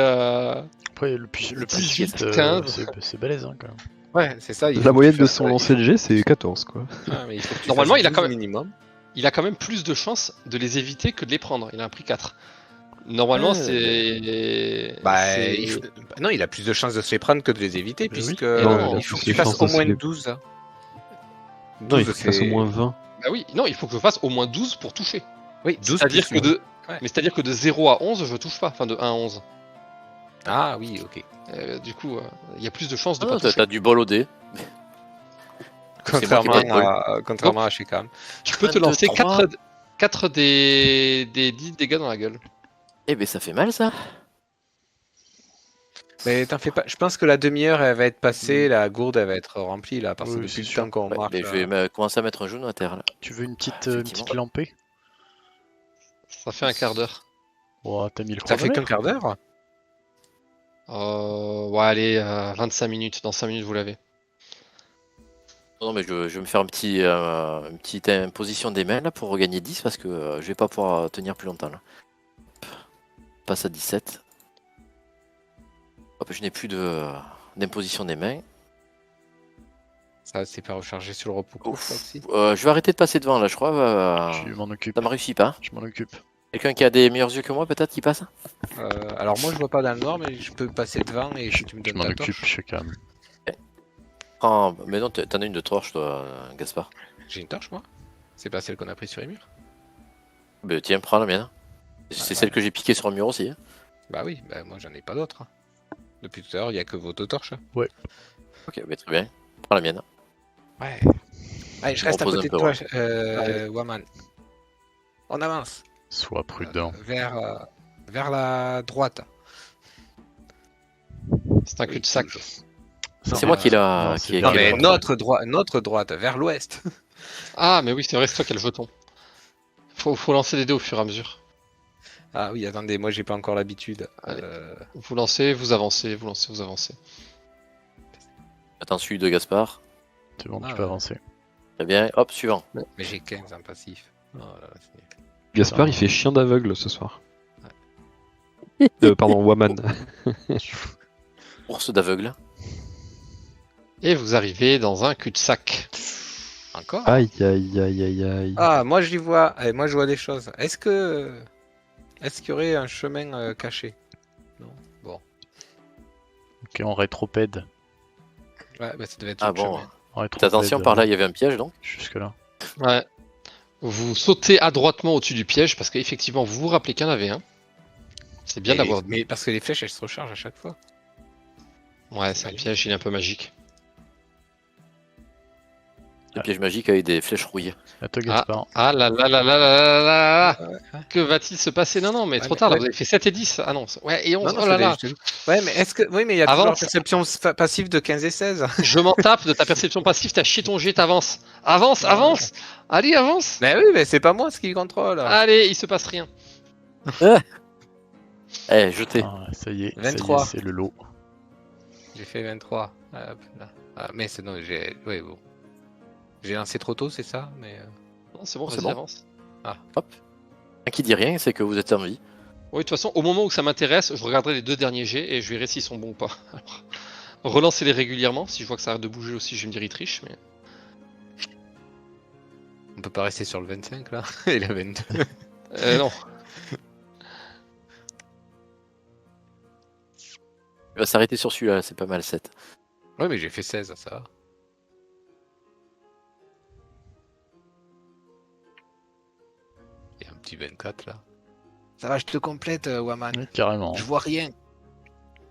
Après, le plus C'est vite, 15. c'est balèze hein, quand même. Ouais, c'est ça. il La faut moyenne de faire- son lancer de jet, c'est 14, quoi. Ah, mais il faut que tu Normalement, fasses il a 12 quand même- minimum. Il a quand même plus de chances de les éviter que de les prendre. Il a un prix 4. Normalement, c'est. Bah, c'est- non, il a plus de chances de se les prendre que de les éviter, oui. puisque Non, il faut que plus tu de chances fasses au de se moins les- 12. Hein. Non, il 12, faut qu'il fasse au c'est- moins 20. Bah oui, non, il faut que je fasse au moins 12 pour toucher. Oui, 12 C'est-à-dire plus que de... Ouais. Mais c'est-à-dire que de 0 à 11, je touche pas. Enfin, de 1 à 11. Ah oui, ok. Du coup, il y a plus de chances de Ah pas non, toucher. t'as du bol au dé. C'est moi qui ai pas de bol. Contrairement à chez Cam. Je peux te 22, lancer 3. 4 des 10 dégâts dans la gueule. Eh ben ça fait mal ça. Mais t'en fais pas. Je pense que la demi-heure elle va être passée, la gourde elle va être remplie là, parce que Oui, depuis c'est le sûr. temps qu'on Ouais, marche. mais je vais commencer à mettre un genou à terre là. Tu veux une petite Effectivement. lampée? Ça fait un quart d'heure. Oh, t'as mis le Ça fait qu'un chronomètre? quart d'heure. Ouais, allez, 25 minutes. Dans 5 minutes, vous l'avez. Non mais je vais me faire une petite imposition des mains là pour regagner 10 parce que je vais pas pouvoir tenir plus longtemps là. Hop. Passe à 17. Hop, je n'ai plus d'imposition des mains. Ça c'est pas rechargé sur le repos court, Ouf. ça aussi. Je vais arrêter de passer devant là, je crois. Je m'en occupe. Ça me réussit pas. Je m'en occupe. Quelqu'un qui a des meilleurs yeux que moi peut-être qui passe? Alors moi je vois pas dans le noir, mais je peux passer devant et si tu me Je donnes m'en ta occupe, torche. je calme. Ah, mais non, t'en as une de torche toi, Gaspard. J'ai une torche moi. C'est pas celle qu'on a prise sur les murs. Ben tiens, prends la mienne. C'est celle que j'ai piquée sur le mur aussi. Hein. Bah oui, bah moi j'en ai pas d'autres. Hein. Depuis tout à l'heure, il y a que vos deux torches. Ok, ben très bien. Prends la mienne. Ouais. Allez, je On reste à repose côté un de peu, toi, Waman. On avance. Sois prudent. Vers la droite. C'est un cul-de-sac. C'est moi qui l'a. non, c'est qui Non qui mais l'a- notre droite, vers l'ouest. Ah, mais oui, c'est vrai, c'est toi qui as le jeton. Faut lancer les dés au fur et à mesure. Ah oui, attendez, moi j'ai pas encore l'habitude. Allez. Vous lancez, vous avancez, vous lancez, vous avancez. Attends, celui de Gaspard. C'est bon, Ah, tu peux ouais. avancer. Très bien. Hop, suivant. Mais j'ai 15 en passif. Oh là là, c'est nul. Gaspard, il fait chien d'aveugle ce soir. Pardon, Waman. Ours d'aveugle. Et vous arrivez dans un cul-de-sac. Encore Aïe, aïe, aïe, aïe, aïe. Ah, moi j'y vois. Moi je vois des choses. Est-ce qu'il y aurait un chemin caché? Non. Bon. Ok, on rétropède. Ouais, bah ça devait être Ah le bon. chemin. On rétropède, Faites attention, par là il y avait un piège donc. Jusque là. Ouais. Vous sautez adroitement au-dessus du piège parce qu'effectivement, vous vous rappelez qu'il y en avait un. C'est bien d'avoir. Mais parce que les flèches elles se rechargent à chaque fois. Ouais, c'est un piège, il est un peu magique. Le piège magique avec des flèches rouillées. À toi, Gaspard. Ah là là là là là là là là. Ouais. Que va-t-il se passer? Non, non, mais Ouais, trop mais- tard, là, ouais. vous avez fait 7 et 10. Ah non, ouais, et 11. Non, Oh là là. je te dis. Ouais, mais est-ce que. Oui, mais il y a toujours la Avance. perception passive de 15 et 16. Je m'en tape de ta perception passive, t'as chié ton jet, t'avances. Avance, avance. Allez, avance. Mais oui, mais c'est pas moi ce qui contrôle. Allez, il se passe rien. Eh, jetez. Ah, ça y est, 23. c'est le lot. J'ai fait 23. Hop, là. Ah, mais c'est non, j'ai. Ouais, bon. J'ai lancé trop tôt, c'est ça, mais. Non, c'est bon, C'est vas-y, bon. avance. Qui dit rien, c'est que vous êtes en vie. Oui, de toute façon, au moment où ça m'intéresse, je regarderai les 2 derniers jets et je verrai s'ils sont bons ou pas. Alors, relancez-les régulièrement. Si je vois que ça arrête de bouger aussi, je vais me dire il triche. Mais... On peut pas rester sur le 25 là. Et le 22. Non. Il va s'arrêter sur celui-là, c'est pas mal 7. Ouais, mais j'ai fait 16, ça va. Il y a un petit 24 là. Ça va, je te complète, Waman. Oui, carrément. Je vois rien.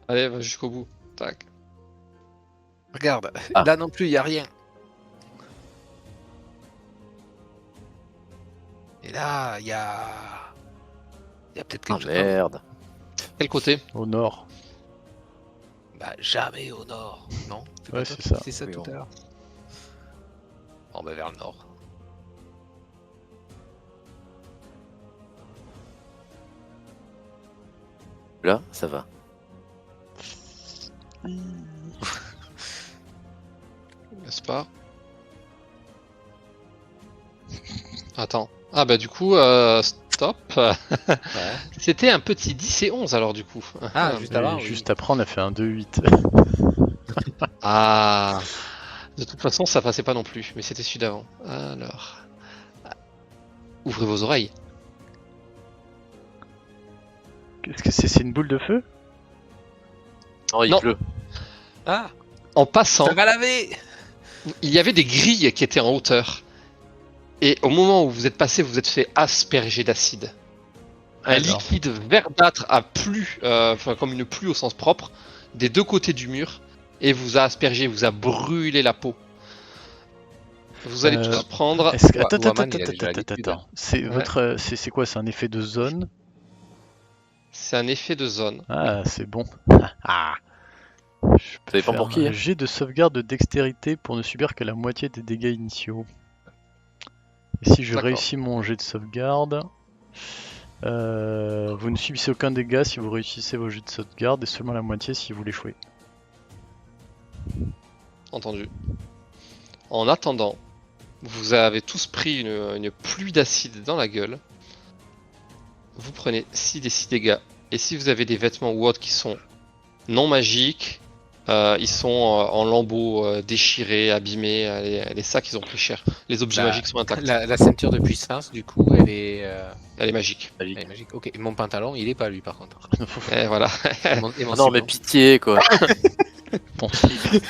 Allez, va jusqu'au bout. Tac. Regarde, Ah. là non plus, il y a rien. Et là, il y a. Il y a peut-être Ah quelque chose. merde. Quel côté? Au nord. Bah, jamais au nord. Non Ouais, pas toi c'est qui ça. disais ça Oui, tout bon. à l'heure. Bon, bah, vers le nord. Là, ça va. Gaspard. Attends. Ah bah du coup, Top. Ouais. C'était un petit 10 et 11 alors du coup. Ah, juste avant. Et oui. juste après, on a fait un 2-8. Ah. De toute façon, ça passait pas non plus, mais c'était celui d'avant. Alors. Ouvrez vos oreilles. Qu'est-ce que c'est? C'est une boule de feu? Non, il Non. pleut. Ah, En passant, ça va laver. il y avait des grilles qui étaient en hauteur. Et au moment où vous êtes passé, vous vous êtes fait asperger d'acide. Un Alors. liquide verdâtre a plu, enfin comme une pluie au sens propre, des deux côtés du mur, et vous a aspergé, vous a brûlé la peau. Vous allez tous prendre. Est-ce que... Wa- Attends, Waman, il a déjà l'habitude. C'est Ouais. c'est quoi? C'est un effet de zone? C'est un effet de zone. Ah, c'est bon. Ah. Je peux Ça dépend faire pour qui, un hein. jet de sauvegarde de dextérité pour ne subir que la moitié des dégâts initiaux. Et si je D'accord. réussis mon jet de sauvegarde, vous ne subissez aucun dégât si vous réussissez vos jets de sauvegarde et seulement la moitié si vous l'échouez. Entendu. En attendant, vous avez tous pris une pluie d'acide dans la gueule. Vous prenez 6 des 6 dégâts. Et si vous avez des vêtements ou autres qui sont non magiques, ils sont en lambeaux déchirés, abîmés. Les sacs, ils ont pris cher. Les objets La- magiques sont intacts. La ceinture de puissance, du coup, elle est magique. elle est magique. Ok, et mon pantalon, il est pas lui par contre. Et voilà. Et mon Ah non, mais slip, pitié, quoi. Ton slip.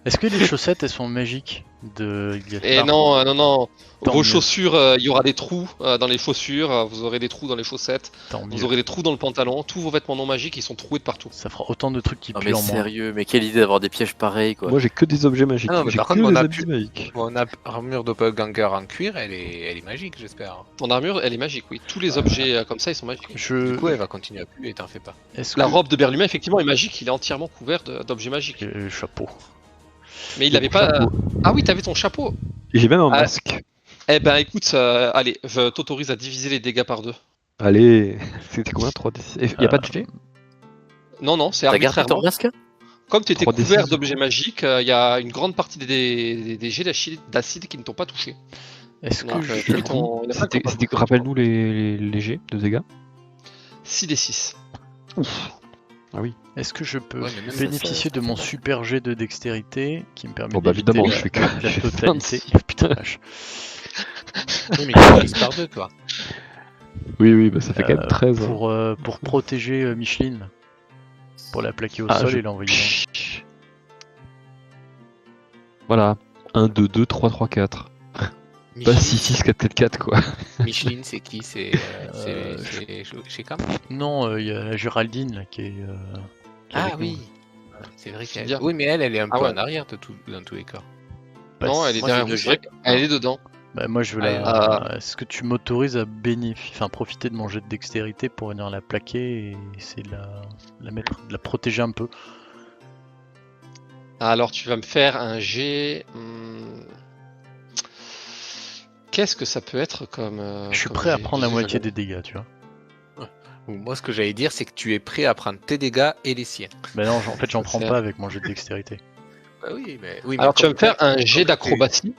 Est-ce que les chaussettes elles sont magiques de Et Gaspard? non. Tant Vos mieux. chaussures, il y aura des trous dans les chaussures, vous aurez des trous dans les chaussettes, Tant mieux. vous aurez des trous dans le pantalon. Tous vos vêtements non magiques, ils sont troués de partout. Ça fera autant de trucs qui Non, puent mais en moins. sérieux, mais quelle idée d'avoir des pièges pareils, quoi. Moi j'ai que des objets magiques. Ah non, mais J'ai par que contre, des on a habits pu- magiques. Mon armure doppelganger en cuir, elle est magique, j'espère. Ton armure, elle est magique, oui. Tous les objets comme ça, ils sont magiques. Du coup, elle va continuer à puer, t'en fais pas. Est-ce La que... robe de Berlumin, effectivement, est magique. Il est entièrement couvert d'objets magiques. Chapeau. Mais il avait pas. Ah oui, t'avais ton chapeau. Et j'ai même un Ah. masque. Eh ben, écoute, allez, je t'autorise à diviser les dégâts par 2. Allez, c'était combien 3 d Il y a pas de jet Non, c'est T'as gardé ton arbitrairement. masque? Comme tu étais 3d6, couvert du d'objets magiques, il y a une grande partie des jets d'acide qui ne t'ont pas touché. Est-ce que Donc, je... tu mets ton- il y en a pas beaucoup. Rappelle-nous les jets de dégâts. 6 des 6. Ah oui. Est-ce que je peux Ouais, mais même bénéficier de mon super jet de dextérité qui me permet Bon bah d'éviter évidemment, la, je fais que la j'ai totalité. 26. Putain la vache. Oui, mais tu divises par 2, toi. Oui, bah ça fait quand même 13. hein. Pour protéger Micheline. Pour la plaquer au Ah, sol je- et l'envoyer loin. Voilà. 1, 2, 2, 3, 3, 4. Pas 6, 6, 4, 4, 4 quoi. Micheline, c'est qui? C'est chez Cam? Non, il y a Géraldine là, qui est. Qui est Ah avec oui. nous. C'est vrai C'est qu'elle. bien. Oui, mais elle est un Ah peu ouais. en arrière dans tous les cas. Bah, Non, elle est moi, derrière j'ai vous. deux c'est vrai jets. qu'elle est dedans. Bah, moi je veux Ah, la. Est-ce que tu m'autorises à profiter de mon jet de dextérité pour venir la plaquer et essayer de de la protéger un peu? Alors, tu vas me faire un jet. Qu'est-ce que ça peut être comme. Je suis comme prêt à jet prendre la Je moitié vais- des dégâts, tu vois. Ou moi, ce que j'allais dire, c'est que tu es prêt à prendre tes dégâts et les siens. Bah non, en fait j'en prends C'est- pas avec mon jet de dextérité. Bah oui, mais Alors, tu vas comme me faire un comme jet d'acrobatie.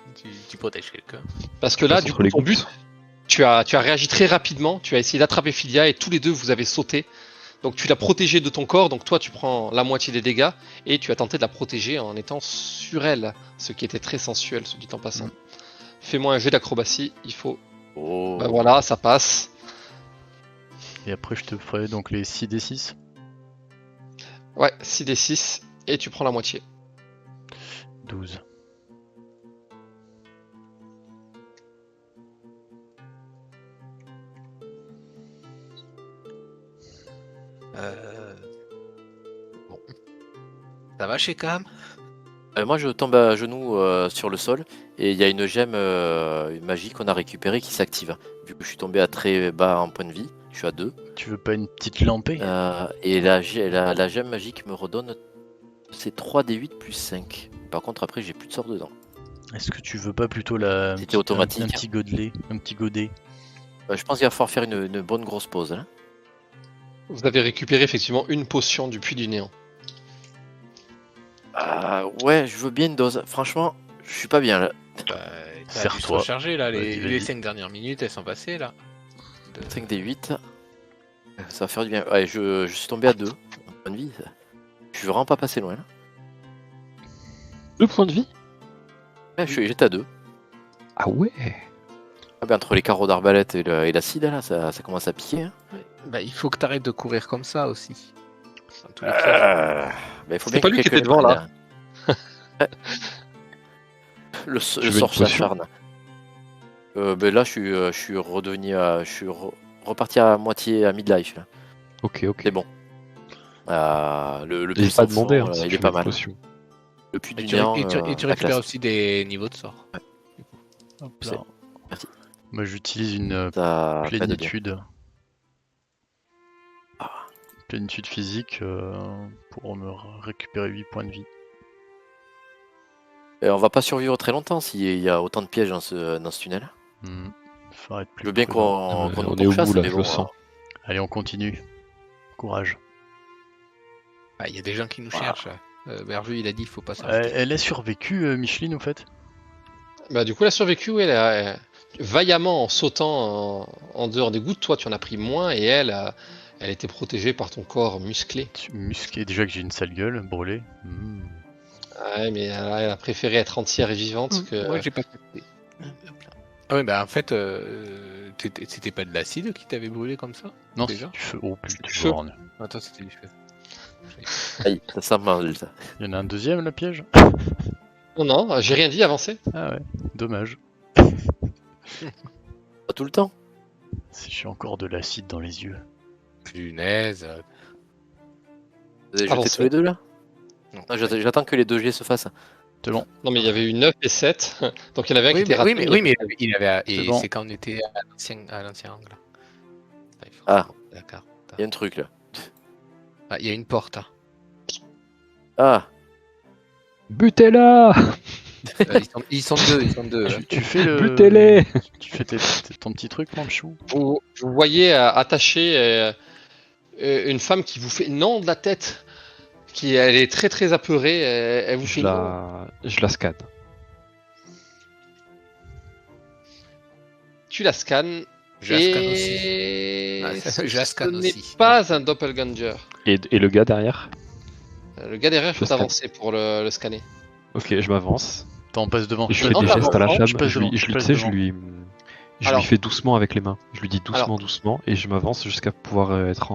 Tu protèges quelqu'un. Parce que là, Contre du coup, les ton gouttes. but, tu as réagi très rapidement. Tu as essayé d'attraper Filia et tous les deux, vous avez sauté. Donc, tu l'as protégée de ton corps. Donc, toi, tu prends la moitié des dégâts. Et tu as tenté de la protéger en étant sur elle. Ce qui était très sensuel, ce dit en passant. Fais-moi un jet d'acrobatie. Il faut. Oh. Bah voilà, ça passe. Et après je te ferai donc les 6d6. Ouais, 6 des 6. Et tu prends la moitié. 12. Bon. Ça va chez Cam? Moi, je tombe à genoux sur le sol et il y a une gemme magique qu'on a récupérée qui s'active. Vu que je suis tombé à très bas en point de vie, je suis à 2. Tu veux pas une petite lampée? Et la gemme magique me redonne c'est 3d8 plus 5. Par contre, après, j'ai plus de sort dedans. Est-ce que tu veux pas plutôt la C'était automatique. un petit godelet, un petit godet? Je pense qu'il va falloir faire une bonne grosse pause. Hein. Vous avez récupéré effectivement une potion du puits du néant. Ouais, je veux bien une dose. Franchement, je suis pas bien là. Bah, t'as dû se Serre-toi. recharger là, Vas-y, vas-y. les 5 dernières minutes, elles sont passées là. 5 des 8. Ça va faire du bien. Ouais, je suis tombé à 2. Point de vie. Je suis vraiment pas passé loin. Là. 2 points de vie. Ouais, j'étais à 2. Ah ouais. Ah ben, entre les carreaux d'arbalète et l'acide, là, ça commence à piquer. Hein. Bah, il faut que t'arrêtes de courir comme ça aussi. Dans tous les cas. Il faut C'est bien pas que lui qui quelqu'un était devant, le là. prenne. Le veux une sort potion s'acharne. Ben là, je suis redevenu à. Je suis reparti à moitié à midlife. Là. Ok. C'est bon. Le J'ai puissant pas demandé, fond, hein, si il tu est veux pas une mal. potion. Le puits Et du tu, néant. et tu- et tu la récupères classe. aussi des niveaux de sort. Hop C'est- là. Merci. Moi, j'utilise une Ça fait de bien. plénitude. Ah. Plénitude physique pour me récupérer 8 points de vie. Et on va pas survivre très longtemps s'il y a autant de pièges dans ce tunnel. Faut être plus Je veux bien prudent. qu'on on nous est au pourchasse, bout là, mais je bon, le sens. Allez, on continue. Courage. Il y a des gens qui nous Voilà. cherchent. Bervu, il a dit il faut pas s'arrêter. Elle a survécu, Micheline, au fait. Bah, du coup, elle a survécu, elle a vaillamment en sautant en dehors des gouttes. Toi, tu en as pris moins et elle était protégée par ton corps musclé. Musqué, déjà que j'ai une sale gueule, brûlée. Ouais, mais elle a préféré être entière et vivante que. Moi, j'ai pas capté. Ah ouais, bah en fait, c'était pas de l'acide qui t'avait brûlé comme ça Non, déjà c'est du feu. Oh putain, Du feu. borne. Attends, c'était du feu. Aïe, ça sent mal ça. Il y en a un deuxième, le piège. Non, j'ai rien dit, avancez. Ah ouais, dommage. Pas tout le temps. Si j'ai encore de l'acide dans les yeux. Punaise. Vous avez Avancez. jeté tous les deux là Non. Non, j'attends que les 2G se fassent. C'est bon. Non, mais il y avait eu 9 et 7. Donc il y en avait un qui Oui, était mais, raté. oui, mais il avait. C'est Et bon. c'est quand on était à l'ancien angle. Attends, il faut- Ah. D'accord. Il y a un truc là. Ah, il y a une porte. Hein. Ah, Butez-la. Ils sont deux. hein. Tu fais le. Butez-les. Tu fais ton petit truc, Manchou. Vous voyez attacher une femme qui vous fait non de la tête. Elle est très très apeurée. Elle vous fait non. Je la scanne. Tu la scannes. Je la scanne aussi. Et Ah, je la scanne ce n'est aussi. pas un doppelganger. Et le gars derrière. Le gars derrière, il Je faut scanne. avancer pour le scanner. Ok, je m'avance. T'en passes devant. Et je fais non, des t'avances, gestes à la je femme. passe Je devant, lui, je tu passe sais, devant. je Alors- lui fais doucement avec les mains. Je lui dis doucement, Alors- doucement, et je m'avance jusqu'à pouvoir être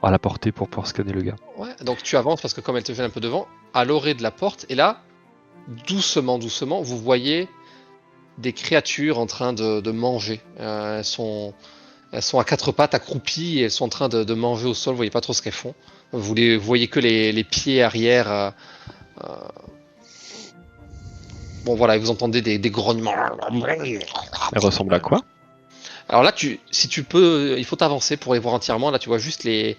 à la portée pour pouvoir scanner le gars. Ouais, donc tu avances parce que comme elle te fait un peu devant, à l'orée de la porte, et là, doucement, doucement, vous voyez des créatures en train de manger. Elles sont à quatre pattes, accroupies, et elles sont en train de manger au sol, vous voyez pas trop ce qu'elles font. Vous voyez que les pieds arrière. Bon voilà, et vous entendez des grognements. Elle ressemble à quoi? Alors là, si tu peux, il faut t'avancer pour les voir entièrement. Là, tu vois juste les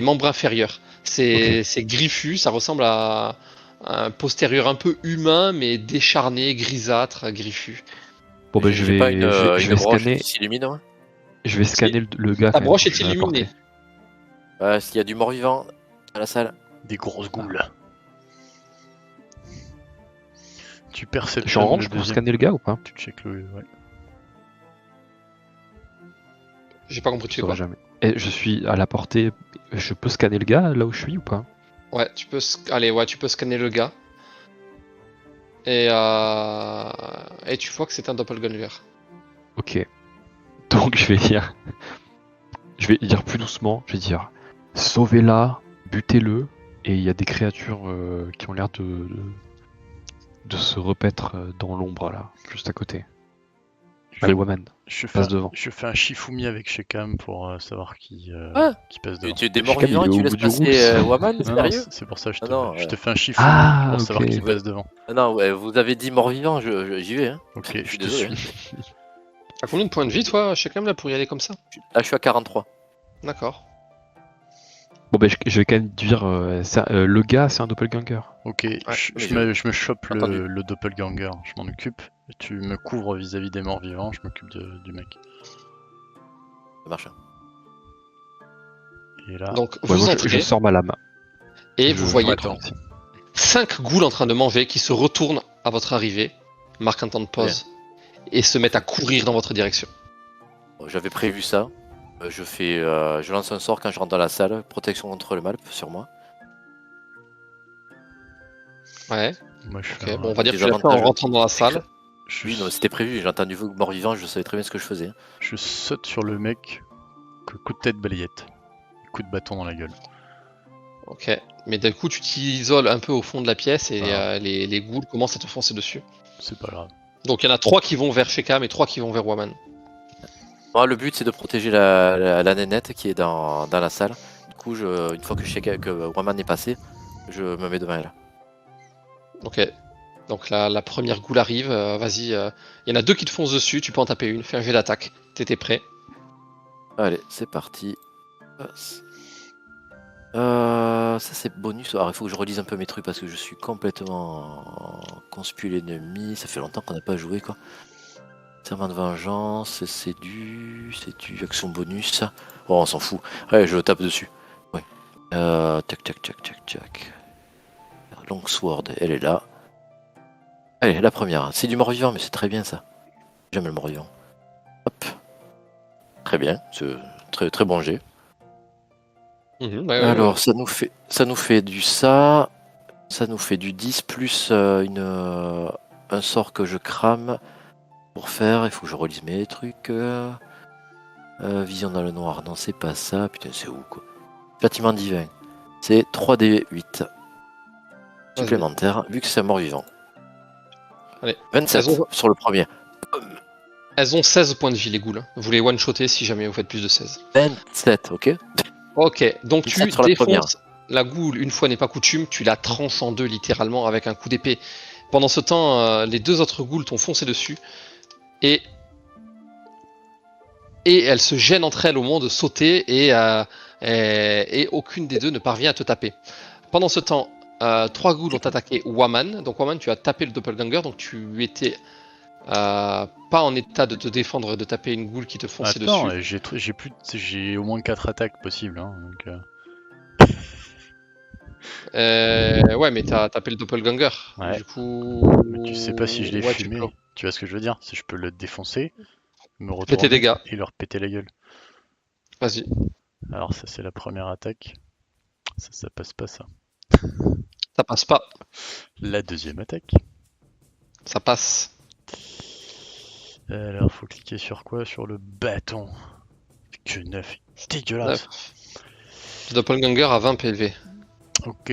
membres inférieurs. C'est griffu, ça ressemble à un postérieur un peu humain, mais décharné, grisâtre, griffu. Bon ben je J'ai vais, pas une je vais broche scanner. qui s'illumine, ouais. Je vais scanner le gars. Ta quand broche même, est je vais à la illuminée. portée. S'il y a du mort-vivant à la salle. Des grosses goules. Tu perceptionnes Je suis en range le pour deuxième. scanner le gars ou pas? Tu check le. Ouais. J'ai pas compris, tu Je fais quoi? saurai jamais. Et je suis à la portée. Je peux scanner le gars là où je suis ou pas? Ouais, tu peux scanner le gars. Et tu vois que c'est un doppelganger. Ok. Donc je vais dire. Je vais dire plus doucement. Je vais dire sauvez-la, butez-le. Et il y a des créatures qui ont l'air de se repaître dans l'ombre là, juste à côté. Allez, Waman, Je fais, passe devant. je fais un Shifumi avec Shekam pour savoir qui passe devant. Tu es des Je suis morts-vivants et comme il est tu au laisses bout du passer route. Waman, Non, non, sérieux? c'est pour ça que Ah non, je te fais un Shifumi Ah, pour savoir ok. qui passe devant. Ah non, ouais, vous avez dit mort-vivant, j'y vais. Hein. Ok, Je je suis te désolé. suis. T'as combien de points de vie, toi, chacun là, pour y aller comme ça? Là, je suis à 43. D'accord. Bon ben je vais quand même dire le gars c'est un doppelganger. Ok, mais je me chope Entendu. le doppelganger, je m'en occupe. Tu me couvres vis-à-vis des morts vivants, je m'occupe du mec. Ça marche. Et là, Donc, Ouais, vous moi, entrez je sors ma lame. et Je- vous voyez attends. 5 ghouls en train de manger qui se retournent à votre arrivée, marquent un temps de pause, et se mettent à courir dans votre direction. Bon, j'avais prévu ça. Je lance un sort quand je rentre dans la salle, protection contre le mal sur moi. Ouais, Moi, je ok, fais bon, on va dire que des tu l'as fait en avantages. rentrant dans la salle. je, Oui, non, c'était prévu, j'ai entendu mort-vivant, je savais très bien ce que je faisais. je saute sur le mec, coup de tête balayette. Coup de bâton dans la gueule. Ok, mais d'un coup, tu t'isoles un peu au fond de la pièce et Voilà. les ghouls commencent à te foncer dessus. C'est pas grave. Donc il y en a 3 qui vont vers Shekam et 3 qui vont vers Waman. Moi, le but c'est de protéger la nénette qui est dans la salle. Du coup, une fois que Waman est passé, je me mets devant elle. Ok, donc la première ghoul arrive, vas-y. Il y en a 2 qui te foncent dessus, tu peux en taper une, fais un jet d'attaque. T'étais prêt. Allez, c'est parti. Ça c'est bonus. Alors il faut que je relise un peu mes trucs parce que je suis complètement conspué l'ennemi. Ça fait longtemps qu'on n'a pas joué quoi. Serment de vengeance, c'est du action bonus. Oh on s'en fout. Ouais je tape dessus. Ouais. Tac tac tac tac tac. Longsword, elle est là. Allez la première. C'est du mort-vivant mais c'est très bien ça. J'aime le mort-vivant. Hop. Très bien. C'est très très bon jet. Ouais, Alors, ça nous fait ça nous fait du 10 plus un sort que je crame pour faire. Il faut que je relise mes trucs. Vision dans le noir, non, c'est pas ça. Putain, c'est où quoi? Bâtiment divin, c'est 3d8 supplémentaires, vu que c'est un mort-vivant. Allez. 27 Elles ont- sur le premier. Elles ont 16 points de vie, les ghouls. Vous les one-shottez si jamais vous faites plus de 16. 27, ok? Ok, donc tu 17 sur la première. défonces la ghoul, une fois n'est pas coutume, tu la tranches en deux littéralement avec un coup d'épée. Pendant ce temps, les 2 autres ghouls t'ont foncé dessus et elles se gênent entre elles au moment de sauter et aucune des 2 ne parvient à te taper. Pendant ce temps, 3 ghouls ont attaqué Waman. Donc Waman, tu as tapé le doppelganger, donc tu étais pas en état de te défendre et de taper une ghoul qui te fonçait Attends, dessus. j'ai au moins 4 attaques possibles. Hein, donc, Ouais, mais t'as tapé le doppelganger. Ouais. Du coup. Mais tu sais pas si je l'ai Ouais, fumé. Tu vois ce que je veux dire? Si je peux le défoncer, me Fais tes retourner dégâts. et leur péter la gueule. Vas-y. Alors ça c'est la première attaque. Ça passe pas ça. Ça passe pas. La deuxième attaque. Ça passe. Alors faut cliquer sur quoi? Sur le bâton. Que 9. Dégueulasse. Le doppelganger à 20 PLV. Ok.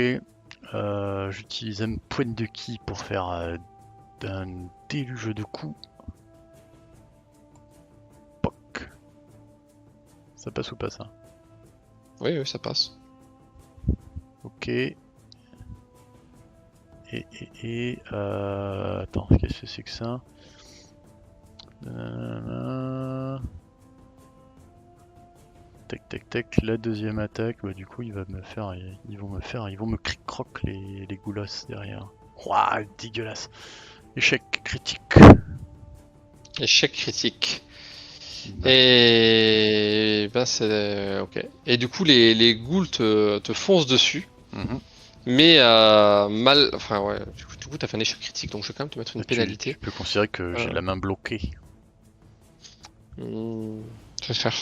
J'utilise un point de ki pour faire un déluge de coups. Poc. Ça passe ou pas ça? Oui, ça passe. Ok. Attends, qu'est-ce que c'est que ça? Tac tac tac, la deuxième attaque, bah du coup ils vont me cric-croc les goulasses derrière. Ouah, dégueulasse. Échec critique. Échec critique. Bah, Et ben c'est ok. Et du coup les ghouls te foncent dessus, mhm. mais mal. Enfin ouais. Du coup t'as fait un échec critique, donc je vais quand même te mettre une pénalité. Tu peux considérer que j'ai la main bloquée. Je vais faire.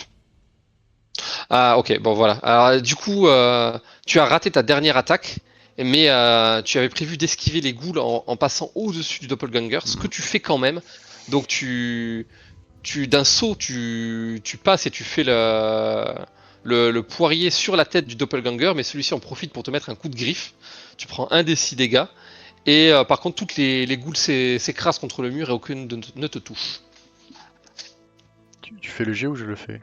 Ah ok, bon voilà. Alors du coup, tu as raté ta dernière attaque, mais tu avais prévu d'esquiver les ghouls en passant au-dessus du doppelganger, ce que tu fais quand même. Donc d'un saut, tu passes et tu fais le poirier sur la tête du doppelganger, mais celui-ci en profite pour te mettre un coup de griffe. Tu prends un des 6 dégâts, et par contre toutes les ghouls s'écrasent contre le mur et aucune ne te touche. Tu fais le G ou je le fais?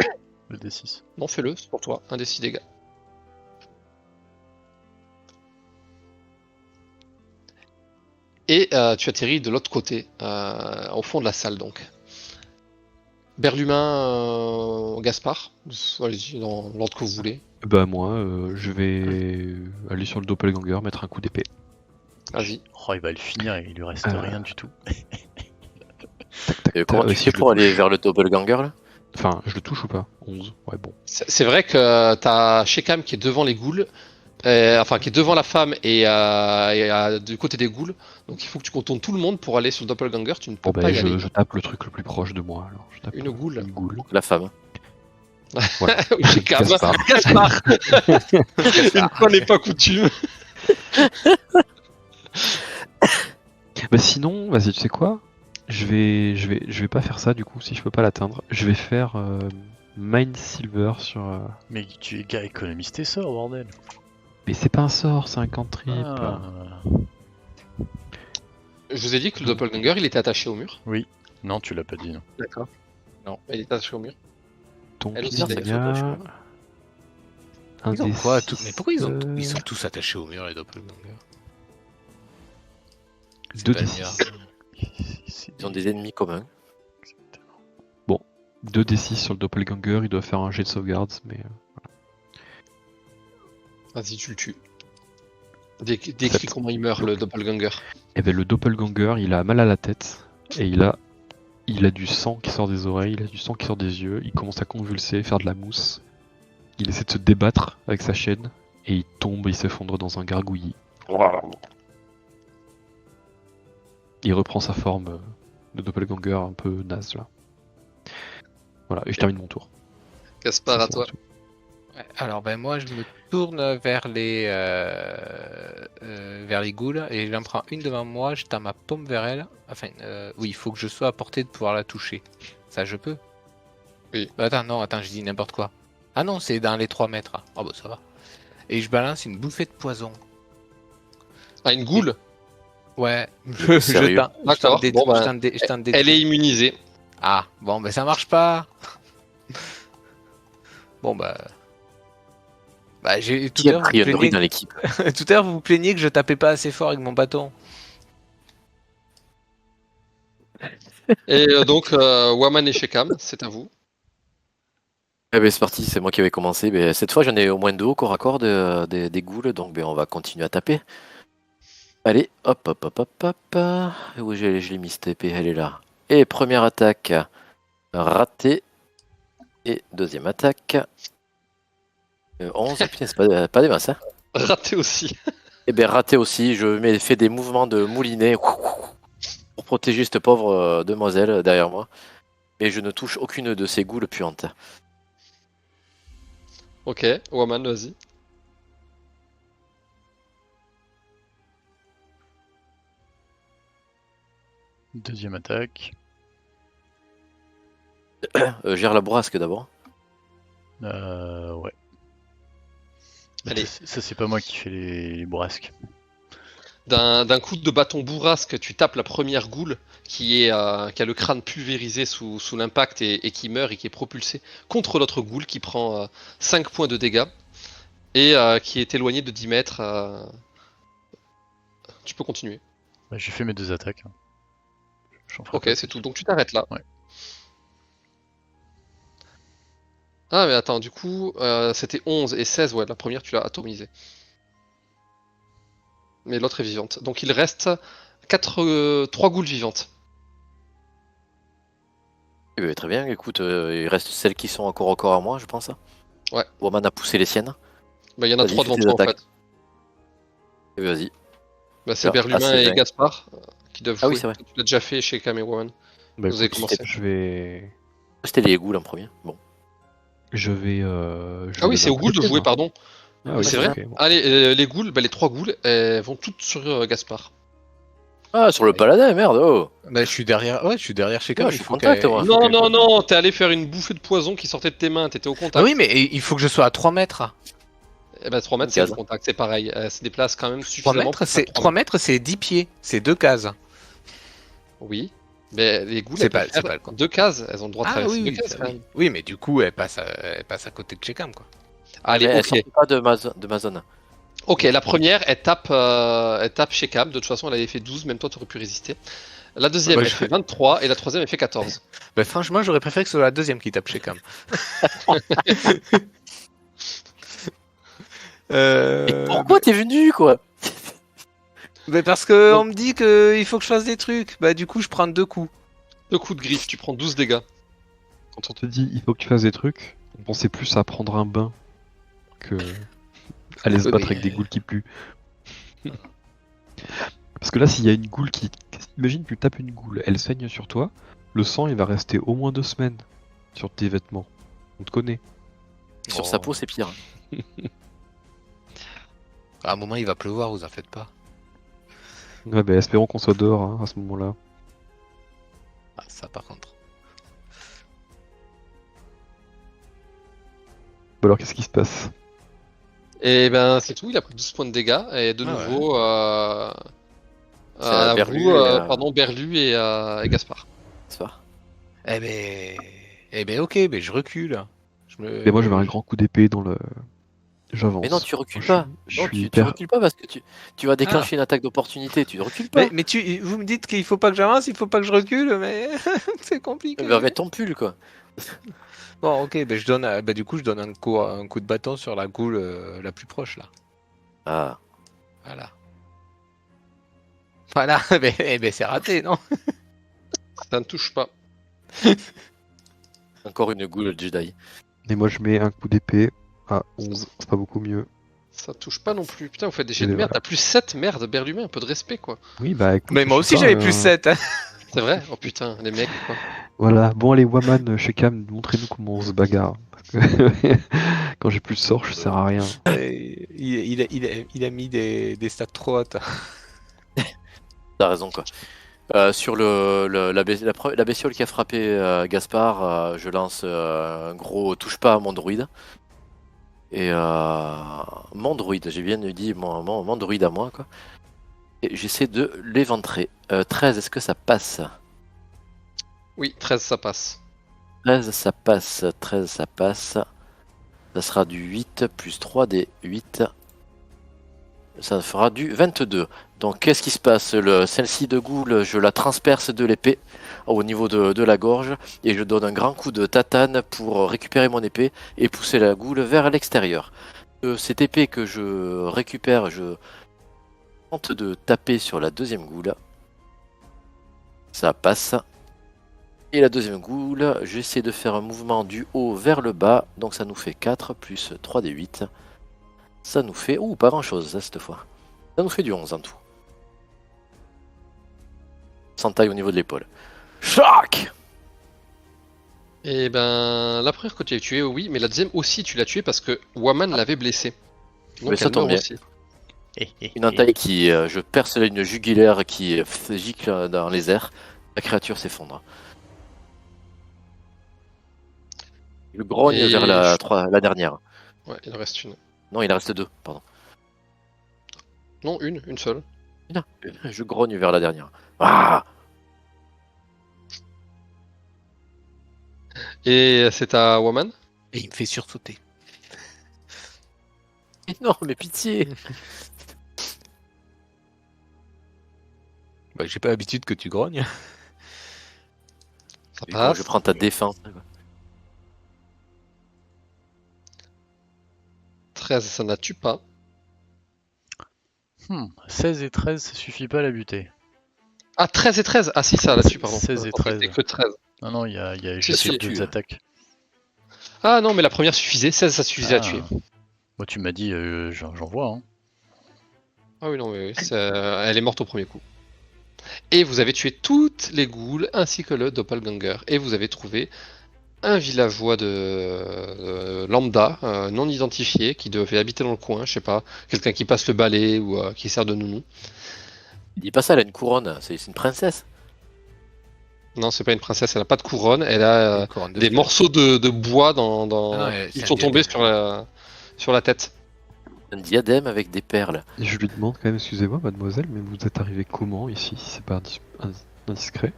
Le D6. Non, fais-le, c'est pour toi, un des 6 dégâts. Et tu atterris de l'autre côté, au fond de la salle donc. Berlumin, Gaspard, allez-y dans l'ordre que vous voulez. Bah moi, je vais aller sur le doppelganger, mettre un coup d'épée. Vas-y. Oh, il va le finir et il lui reste rien du tout. Et comment tu si fais je pour le aller touche. vers le doppelganger là? Enfin, je le touche ou pas? 11. Ouais, bon. C'est vrai que t'as Shekam qui est devant les ghouls, enfin qui est devant la femme et du côté des ghouls. Donc il faut que tu contournes tout le monde pour aller sur le doppelganger. Tu ne peux Bon, pas bah, y aller. je tape le truc le plus proche de moi alors. Je tape Une goule. Une goule. La femme. Voilà. Chez Cam. Gaspard. Gaspard. Une fois n'est pas coutume. Bah sinon, vas-y, tu sais quoi? Je vais pas faire ça du coup si je peux pas l'atteindre. Je vais faire Mind Silver sur. Mais tu es gars, économise tes sorts, bordel. Mais c'est pas un sort, c'est un cantrip. Ah. Je vous ai dit que le doppelganger il était attaché au mur. Non, tu l'as pas dit, non. D'accord. Non, il est attaché au mur. Donc Elle il aussi, y c'est a que un Ils ont des quoi, six, Mais pourquoi ils sont tous attachés au mur, les doppelgangers? C'est 2 pas des le mien. 6. Ils ont des ennemis communs. 2 des 6 sur le doppelganger, il doit faire un jet de sauvegarde, mais Vas-y, tu le tues. Décris comment il meurt, le doppelganger. eh ben, le doppelganger, il a mal à la tête et il a du sang qui sort des oreilles, il a du sang qui sort des yeux, il commence à convulser, faire de la mousse. Il essaie de se débattre avec sa chaîne et il tombe, il s'effondre dans un gargouillis. Il reprend sa forme de doppelganger un peu naze là. Voilà, et je termine mon tour. Gaspard, Ça, à c'est toi. mon tour. Ouais, alors ben moi je me tourne vers les ghouls et j'en prends une devant moi, je tends ma paume vers elle. Enfin, oui, il faut que je sois à portée de pouvoir la toucher. Ça, je peux? Oui. Attends, je dis n'importe quoi. Ah non, c'est dans les 3 mètres. Oh bah ça va. Et je balance une bouffée de poison. Ah, une goule. Ouais, Sérieux? D'accord, bon, bah, je tente des Elle est trucs. immunisée. Ah, bon, ben ça marche pas. Bon, bah. Bah, tout Qui à a l'heure, pris vous un plaignez... dans l'équipe? tout à l'heure, vous vous plaignez que je tapais pas assez fort avec mon bâton. Et donc, Waman et Shekam, c'est à vous. Eh ben c'est parti, c'est moi qui avais commencé. Ben, cette fois j'en ai au moins 2 au corps à corps des ghouls, donc ben, on va continuer à taper. Allez, hop hop hop hop hop. Où je l'ai mis cette épée, elle est là. Et première attaque, ratée. Et deuxième attaque. 11, putain c'est pas des masses hein. Raté aussi. Et ben raté aussi, fais des mouvements de moulinet pour protéger cette pauvre demoiselle derrière moi. Mais je ne touche aucune de ces ghouls puantes. Ok, Waman, vas-y. Deuxième attaque. Gère la bourrasque d'abord. Ouais. Allez. Ça, c'est pas moi qui fais les bourrasques. D'un coup de bâton bourrasque, tu tapes la première goule qui a le crâne pulvérisé sous l'impact et qui meurt et qui est propulsé contre l'autre goule qui prend 5 points de dégâts et qui est éloigné de 10 mètres. Tu peux continuer. Bah, j'ai fait mes 2 attaques. Hein. J'en ferai Ok, pas c'est plus. tout. Donc tu t'arrêtes là. Ouais. Ah mais attends, du coup, c'était 11 et 16, ouais, la première tu l'as atomisée. Mais l'autre est vivante. Donc il reste 3 goules vivantes. Eh ben, très bien, écoute, il reste celles qui sont encore au corps à moi, je pense. Ouais. Woman a poussé les siennes. Bah il y en a Vas-y, 3 fais devant tes toi en attaques. fait. Eh ben, vas-y. Bah, c'est Ah, Berlumin c'est et dingue. Gaspard qui doivent Ah oui, jouer. c'est vrai. Tu l'as déjà fait chez Cam et Woman. Bah, Vous avez écoute, commencé. C'était les ghouls en premier. Bon. je vais. Ah oui, c'est au goule de jouer, pardon. pardon. Ah oui, c'est vrai. ok, bon. Allez, les ghouls, bah, les 3 ghouls, elles vont toutes sur Gaspard. Ah, sur le paladin, merde, oh. Bah, je suis derrière. Ouais, je suis derrière chez Ouais, Cam. je il suis faut contact, qu'elle- moi. il faut qu'elle- Non, t'es allé faire une bouffée de poison qui sortait de tes mains, t'étais au contact. Ah oui, mais il faut que je sois à 3 mètres. Et bah 3 mètres, Une c'est le case. contact, c'est pareil. Elle se déplace quand même 3 suffisamment. mètres, pour c'est faire 3 mètres, c'est 10 pieds. C'est 2 cases. Oui. Mais les ghouls, C'est elles pas- peuvent c'est faire pas le cas. 2 cases. Elles ont le droit de Ah traverser oui, 2 oui, cases ça, quand oui. même. Oui, mais du coup, elle passe à côté de chez Cam, quoi. Allez, Mais elles ok. sortent pas de ma zone. Ok, la première, elle tape chez Cam. De toute façon, elle avait fait 12, même toi, t'aurais pu résister. La deuxième, Bah, elle je- fait 23 et la troisième, elle fait 14. Bah, franchement, j'aurais préféré que ce soit la deuxième qui tape chez Cam. Mais pourquoi t'es venu, quoi? Bah, parce que on me dit qu'il faut que je fasse des trucs. Bah, du coup, je prends 2 coups. 2 coups de griffe, tu prends 12 dégâts. Quand on te dit il faut que tu fasses des trucs, on pensait plus à prendre un bain que aller se Oui, battre mais- avec des ghouls qui puent. Parce que là, s'il y a une goule qui. Imagine, tu tapes une goule, elle saigne sur toi, le sang il va rester au moins 2 semaines sur tes vêtements. On te connaît. Sur Oh. sa peau, c'est pire. À un moment, il va pleuvoir, vous en faites pas. Ouais, bah, espérons qu'on soit dehors hein, à ce moment-là. Ah, ça, par contre. Bon, alors, qu'est-ce qui se passe? Et ben c'est tout, il a pris 12 points de dégâts, et de Ah nouveau C'est à à Berlu vous, et pardon, Berlu et Gaspard. c'est pas. Eh ben, ok, ben je recule. Et moi, je mets un grand coup d'épée dans le. J'avance. Mais non, tu recules Je pas. suis- Je Non, suis tu hyper. recules pas parce que tu vas déclencher une attaque d'opportunité. Tu recules pas. Mais vous me dites qu'il faut pas que j'avance, il faut pas que je recule, mais c'est compliqué. Va mettre ton pull, quoi. Bon, ok, ben je donne, ben du coup, je donne un coup de bâton sur la goule la plus proche là. Ah. Voilà. Voilà, ben c'est raté, non? Ça ne touche pas. Encore une goule Jedi. Et moi, je mets un coup d'épée à 11. C'est pas beaucoup mieux. Ça touche pas non plus. Putain, vous faites des jets Et de merde. voilà. T'as plus 7, merde, Berlumin, un peu de respect quoi. Oui, bah écoute. Mais moi je aussi sais j'avais pas, plus 7. Hein. C'est vrai? Oh putain, les mecs quoi. Voilà. Bon, allez, Waman, chez Cam, montrez-nous comment on se bagarre. Parce que quand j'ai plus de sort, je sers à rien. Il a mis des stats trop hautes. T'as raison, quoi. Sur la bestiole qui a frappé Gaspard, je lance un gros touche pas à mon druide. Et mon druide, j'ai bien dit mon druide à moi, quoi. Et j'essaie de l'éventrer. 13, est-ce que ça passe? Oui, 13 ça passe. 13, ça passe. 13, ça passe. Ça sera du 8 plus 3 des 8. Ça fera du 22. Donc qu'est-ce qui se passe? Celle-ci de goule, je la transperce de l'épée au niveau de la gorge et je donne un grand coup de tatane pour récupérer mon épée et pousser la goule vers l'extérieur. Cette épée que je récupère, je tente de taper sur la deuxième goule. Ça passe. Et la deuxième goule, j'essaie de faire un mouvement du haut vers le bas. Donc ça nous fait 4 plus 3 des 8. Ça nous fait... Ouh, pas grand-chose ça, cette fois. Ça nous fait du 11 en tout. Sans taille au niveau de l'épaule. Choc! Et ben, la première que tu as tuée, oui, mais la deuxième aussi tu l'as tuée parce que Waman l'avait blessée. Donc Mais ça elle tombe meurt bien. aussi. Une entaille qui... je perce une jugulaire qui gicle dans les airs. La créature s'effondre. Je grogne Et vers la dernière. Ouais, il en reste une. Non, il en reste 2, pardon. Non, une seule. Non, je grogne vers la dernière. Ah! Et c'est à Waman. Et il me fait sursauter. Non, mais pitié! Bah, j'ai pas l'habitude que tu grognes. Ça Et quand passe. je prends ta défense. 13, ça ne la tue pas. 16 et 13, ça suffit pas à la buter. Ah, 13 et 13. Ah si, ça la tue, pardon. 16 et Je pensais que 13. c'était que 13. Non, non, j'ai Si, fait si, deux tu- attaques. Ah non, mais la première suffisait. 16, ça suffisait à tuer. Moi, tu m'as dit, j'en vois. Hein. Ah oui, non, mais oui, elle est morte au premier coup. Et vous avez tué toutes les ghouls ainsi que le doppelganger. Et vous avez trouvé un villageois de lambda, non identifié, qui devait habiter dans le coin, je sais pas, quelqu'un qui passe le balai ou qui sert de nounou. Dis pas ça, elle a une couronne, c'est une princesse. Non, c'est pas une princesse, elle a pas de couronne, elle a Une couronne de des feu. morceaux de bois dans... Ah non, c'est Ils un sont tombés diadème. sur la tête. Un diadème avec des perles. Et je lui demande quand même, excusez-moi, mademoiselle, mais vous êtes arrivé comment ici, si c'est pas indiscret?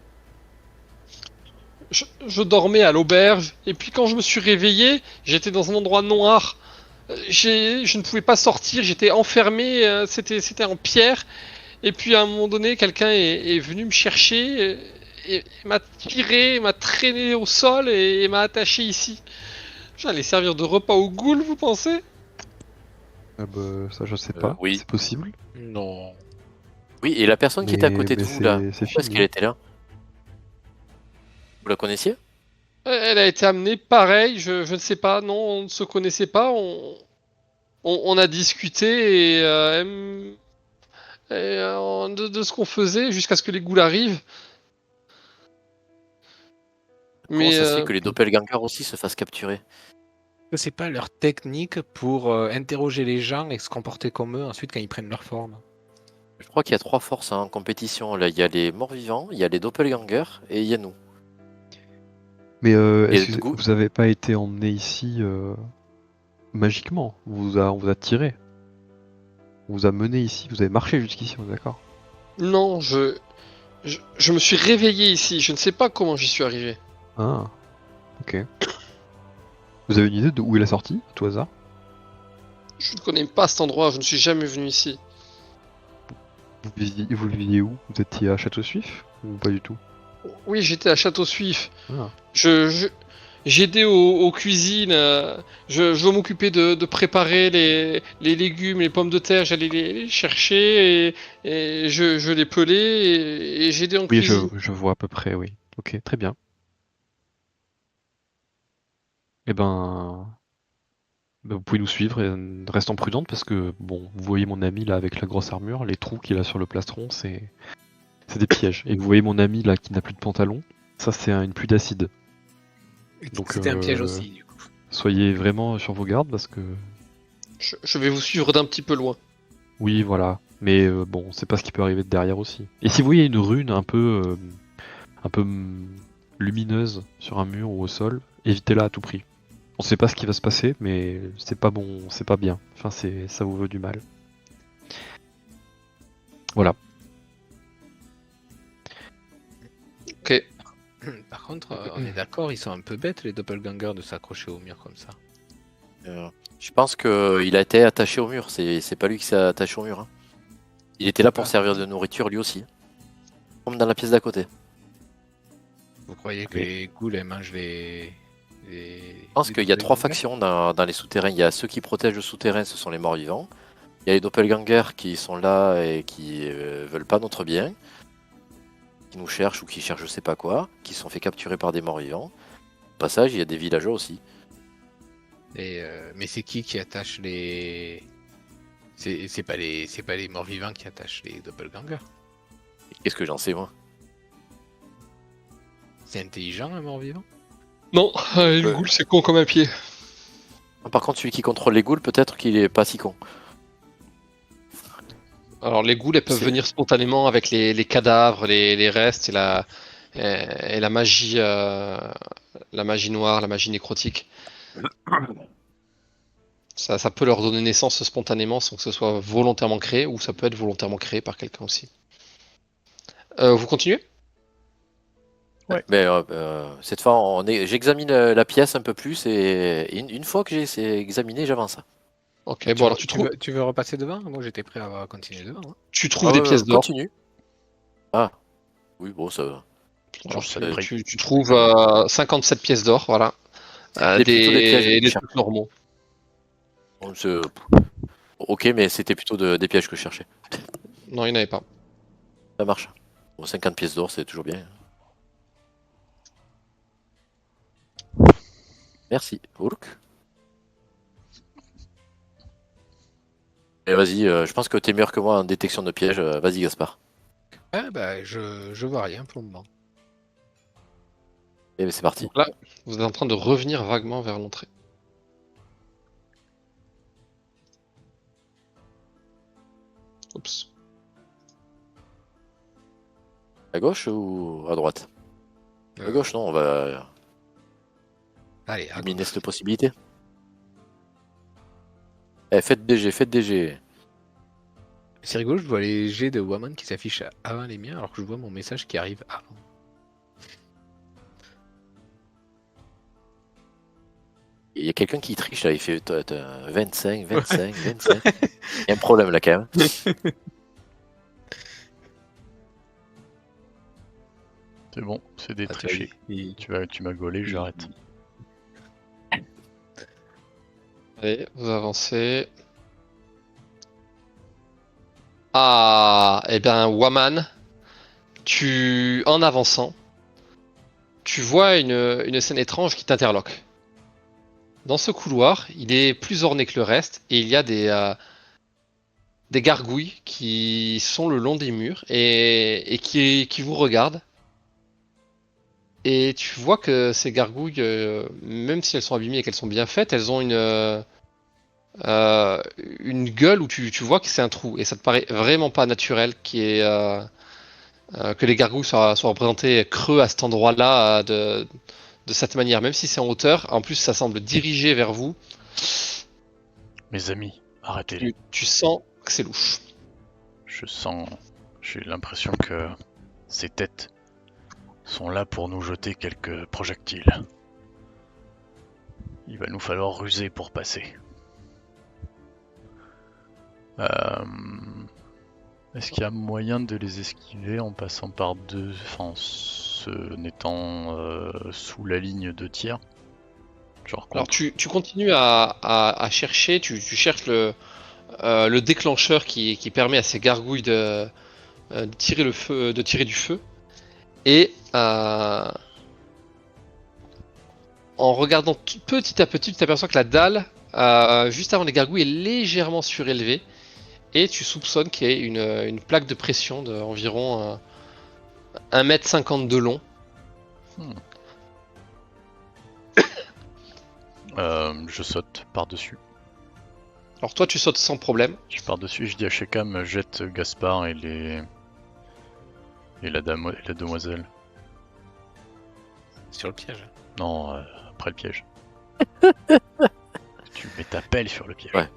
Je dormais à l'auberge, et puis quand je me suis réveillé, j'étais dans un endroit noir. Je ne pouvais pas sortir, j'étais enfermé, c'était en pierre. Et puis à un moment donné, quelqu'un est venu me chercher et m'a tiré, m'a traîné au sol et m'a attaché ici. J'allais servir de repas aux ghouls, vous pensez? Ah bah, ça je sais pas, oui. c'est possible. Non. Oui, et la personne qui était à côté de mais vous là, c'est pourquoi est-ce fini. qu'elle était là? Vous la connaissiez? Elle a été amenée pareil, je ne sais pas, non, on ne se connaissait pas, on a discuté et, de ce qu'on faisait jusqu'à ce que les ghouls arrivent. Comment Mais ça se fait que les doppelgangers aussi se fassent capturer? que c'est pas leur technique pour interroger les gens et se comporter comme eux ensuite quand ils prennent leur forme? Je crois qu'il y a 3 forces en compétition. Là, il y a les morts-vivants, il y a les doppelgangers et il y a nous. Mais Et est-ce du que coup- vous avez pas été emmené ici magiquement? On vous a tiré. On vous a mené ici. Vous avez marché jusqu'ici, on est d'accord? Non, je me suis réveillé ici. Je ne sais pas comment j'y suis arrivé. Ah, ok. Vous avez une idée de où est la sortie, à tout hasard? Je ne connais pas cet endroit. Je ne suis jamais venu ici. Vous le visiez où? Vous étiez à Château-Suif? Ou pas du tout? Oui, j'étais à Château-Suif. Ah. J'aidais aux cuisines. Je dois m'occuper de préparer les légumes, les pommes de terre. J'allais les chercher et je les pelais et j'aidais en Oui, cuisine. je vois à peu près, oui. Ok, très bien. Eh ben, vous pouvez nous suivre et restant prudente parce que, bon, vous voyez mon ami là avec la grosse armure, les trous qu'il a sur le plastron, c'est des pièges. Et vous voyez mon ami là qui n'a plus de pantalon, ça c'est une pluie d'acide. Donc, C'était un piège aussi, du coup. soyez vraiment sur vos gardes parce que, Je vais vous suivre d'un petit peu loin. oui, voilà. Mais bon, c'est pas ce qui peut arriver de derrière aussi. Et si vous voyez une rune un peu lumineuse sur un mur ou au sol, évitez-la à tout prix. On sait pas ce qui va se passer, mais c'est pas bon, c'est pas bien. Enfin, ça vous veut du mal. Voilà. Ok. Par contre, on est d'accord, ils sont un peu bêtes les doppelgangers de s'accrocher au mur comme ça. Je pense qu'il a été attaché au mur. C'est pas lui qui s'est attaché au mur. Hein. Il était là pour servir de nourriture lui aussi. Comme dans la pièce d'à côté. Vous croyez que Oui. les ghouls elles mangent les. Je pense qu'il y a 3 factions dans les souterrains. Il y a ceux qui protègent le souterrain, ce sont les morts-vivants. Il y a les doppelgangers qui sont là et qui veulent pas notre bien. Qui nous cherchent ou qui cherchent je sais pas quoi. Qui se sont fait capturer par des morts-vivants. Au passage, il y a des villageois aussi. Mais c'est qui attache les. C'est pas les morts vivants qui attachent les doppelgangers. Qu'est-ce que j'en sais moi? C'est intelligent un mort vivant. Non, le ghoul c'est con comme un pied. Par contre, celui qui contrôle les ghouls, peut-être qu'il est pas si con. Alors les ghouls elles peuvent C'est- venir spontanément avec les cadavres, les restes et la magie noire, la magie nécrotique. Ça peut leur donner naissance spontanément sans que ce soit volontairement créé, ou ça peut être volontairement créé par quelqu'un aussi. Vous continuez? Mais cette fois, j'examine la pièce un peu plus et une fois que j'ai examiné, j'avance. Ok, bon alors tu veux repasser devant? Moi j'étais prêt à continuer devant. Hein. tu trouves des ouais, pièces d'or. continue. Ah, oui, bon, ça va. Alors, c'est le prix. tu trouves 57 pièces d'or, voilà. C'était plutôt des pièges. Des trucs normaux. Bon, ok, mais c'était plutôt des pièges que je cherchais. Non, il n'y en avait pas. Ça marche. Bon, 50 pièces d'or, c'est toujours bien. Merci. Urk. Et vas-y, je pense que t'es meilleur que moi en détection de pièges. Vas-y, Gaspard. Ah bah je vois rien pour le moment. Et c'est parti. Donc là, vous êtes en train de revenir vaguement vers l'entrée. Oups. À gauche ou à droite? À gauche, non, on va Allez, à éliminer gauche. cette possibilité. Eh, faites DG. C'est rigolo, je vois les jets de Woman qui s'affichent avant les miens alors que je vois mon message qui arrive avant. Il y a quelqu'un qui triche là, il fait 25. Il y a un problème là quand même. C'est bon, c'est des Ah, trichés. Tu m'as gaulé, j'arrête. Allez, vous avancez. Ah, eh bien, Waman, en avançant, tu vois une scène étrange qui t'interloque. Dans ce couloir, il est plus orné que le reste et il y a des gargouilles qui sont le long des murs et qui vous regardent. Et tu vois que ces gargouilles, même si elles sont abîmées et qu'elles sont bien faites, elles ont une gueule où tu vois que c'est un trou. Et ça te paraît vraiment pas naturel que les gargouilles soient représentées creux à cet endroit-là de cette manière. Même si c'est en hauteur, en plus ça semble dirigé vers vous. Mes amis, arrêtez. Tu sens que c'est louche. J'ai l'impression que ces têtes sont là pour nous jeter quelques projectiles. Il va nous falloir ruser pour passer. Est-ce qu'il y a moyen de les esquiver en passant par deux, en se n'étant sous la ligne de tir? Genre Alors tu continues à chercher, tu cherches le déclencheur qui permet à ces gargouilles de tirer du feu. Et en regardant petit à petit, tu t'aperçois que la dalle, juste avant les gargouilles, est légèrement surélevée. Et tu soupçonnes qu'il y ait une plaque de pression d'environ 1,50 m de long. Je saute par-dessus. Alors toi, tu sautes sans problème. Je pars dessus, je dis à Shekam, jette Gaspard et la demoiselle. Sur le piège. Non, après le piège. Tu mets ta pelle sur le piège. Ouais.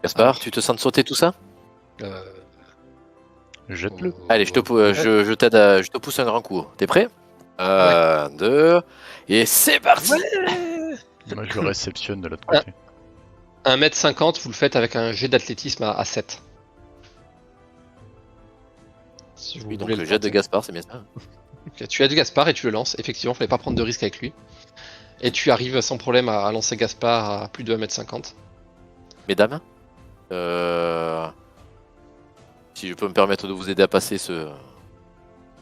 Gaspard, tu te sens de sauter tout ça? Jette-le. Allez, je t'aide, je te pousse un grand coup. T'es prêt? 1, 2, et c'est parti! Moi je le réceptionne de l'autre côté. 1,50 m, vous le faites avec un jet d'athlétisme à 7. Si vous Oui, donc voulez le jet de tenter. Gaspard, c'est bien ça. Ok, tu aides Gaspard et tu le lances. Effectivement, il fallait pas prendre de risque avec lui. Et tu arrives sans problème à lancer Gaspard à plus de 1,50 m. Mesdames, si je peux me permettre de vous aider à passer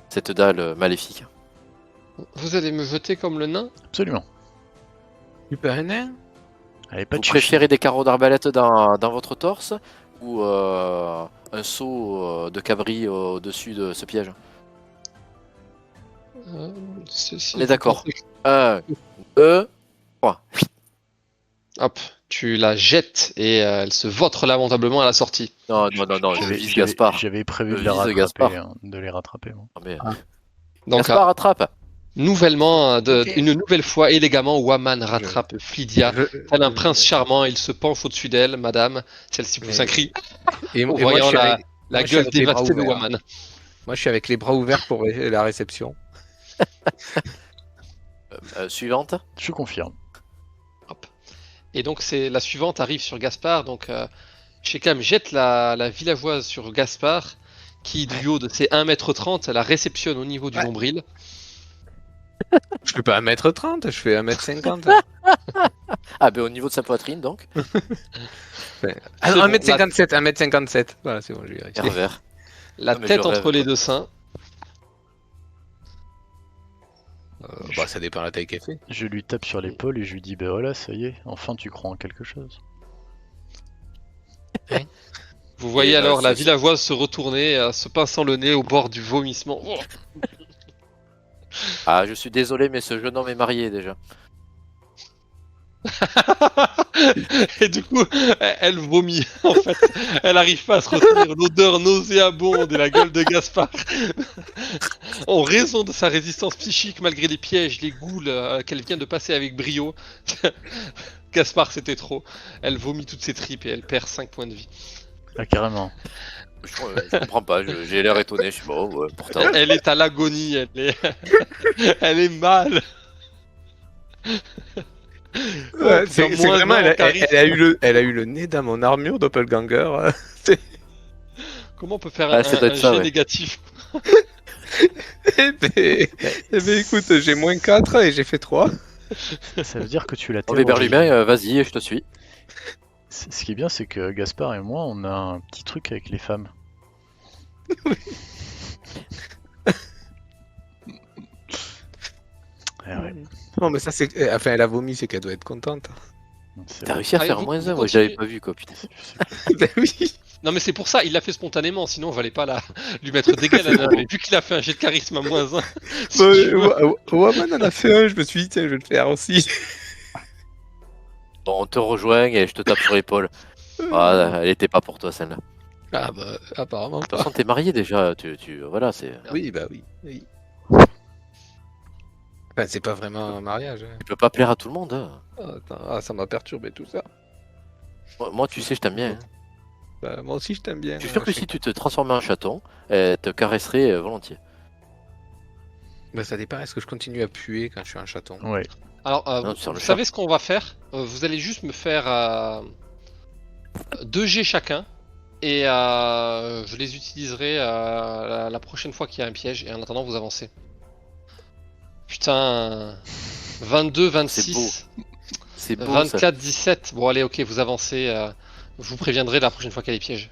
cette dalle maléfique. Vous allez me jeter comme le nain? Absolument. Super nain. Allez, pas Vous de chichi. préférez des carreaux d'arbalète dans votre torse ou un seau de cabri au-dessus de ce piège? On est d'accord. 1, 2, 3. Hop, tu la jettes et elle se vautre lamentablement à la sortie. Non, je vise Gaspard. J'avais prévu Je de, vise Gaspard. de les rattraper. Moi. Non, mais... Donc, Gaspard rattrape. nouvellement, Ok. une nouvelle fois, élégamment, Waman rattrape Flydia. Tel un prince charmant, il se penche au-dessus d'elle, madame. Celle-ci pousse un cri, Et en moi, voyant je suis la avec- moi, je suis gueule avec les bras dévastée de ouverts. Waman. Moi, je suis avec les bras ouverts pour la réception. Suivante. Je confirme. Et donc, c'est la suivante arrive sur Gaspard. Donc, Shekam jette la villageoise sur Gaspard, qui, du haut de ses 1,30 m, la réceptionne au niveau du Ouais. nombril. Je fais pas 1,30 m, je fais 1,50 m. Ah, ben au niveau de sa poitrine, donc. Ah, C'est bon, 1,57 m, 1,57 m. Voilà, c'est bon, je vais vérifier. Pervers. La Non, mais tête je rêve, entre les quoi. deux seins. Bah, ça dépend de la taille qu'elle fait. Je lui tape sur l'épaule et je lui dis bah voilà, ça y est, enfin tu crois en quelque chose. Vous voyez Et alors la c'est- villageoise se retourner, se pinçant le nez au bord du vomissement. Oh. Ah, je suis désolé, mais ce jeune homme est marié déjà. Et du coup, elle vomit en fait. Elle arrive pas à se retenir. L'odeur nauséabonde et la gueule de Gaspard. En raison de sa résistance psychique, malgré les pièges, les goules qu'elle vient de passer avec brio, Gaspard c'était trop. Elle vomit toutes ses tripes et elle perd 5 points de vie. Ah carrément. Je comprends pas, j'ai l'air étonné. Je suis bon, ouais, pourtant. Elle est à l'agonie, elle est mal. Ouais, c'est c'est moins vraiment, un charisme. elle a eu le nez dans mon armure doppelganger. Comment on peut faire Ah, ça doit un être ça, jet ouais. négatif? Eh ben, écoute, j'ai -4 et j'ai fait 3. Ça veut dire que tu l'as On Weber terrorisé. l'humain, vas-y, je te suis. Ce qui est bien, c'est que Gaspard et moi, on a un petit truc avec les femmes. Eh ouais, Non, mais ça, c'est. Enfin, elle a vomi, c'est qu'elle doit être contente. c'est T'as vrai. réussi à Allez, faire vous- -1, vous moi je continuez. l'avais pas vu quoi, putain. Ben oui. Non mais c'est pour ça, il l'a fait spontanément, sinon on valait pas lui mettre dégâts la nana. Mais vu qu'il a fait un jet de charisme à -1, si tu veux. Waman en a fait un, je me suis dit, tiens, je vais le faire aussi. Bon, on te rejoint et je te tape sur l'épaule. Ah, elle était pas pour toi celle-là. Ah bah, apparemment De toute pas. façon, t'es marié déjà. Voilà, c'est. Oui, bah oui. Enfin, c'est pas vraiment un mariage. Hein. Tu peux pas plaire à tout le monde. Hein. Ah, attends, ah, ça m'a perturbé tout ça. Moi, tu sais, je t'aime bien. Hein. Bah, moi aussi, je t'aime bien. Je suis sûr que si tu te transformais en chaton, elle te caresserait volontiers. Bah, ça dépend, est-ce que je continue à puer quand je suis un chaton? Ouais. Alors, Non, tu sors vous le savez ce qu'on va faire? Vous allez juste me faire 2 jets chacun. Et je les utiliserai la prochaine fois qu'il y a un piège. Et en attendant, vous avancez. Putain. 22, 26, C'est beau ça. 24, 17. Bon, allez, ok, vous avancez. Je vous préviendrai la prochaine fois qu'il y a des pièges.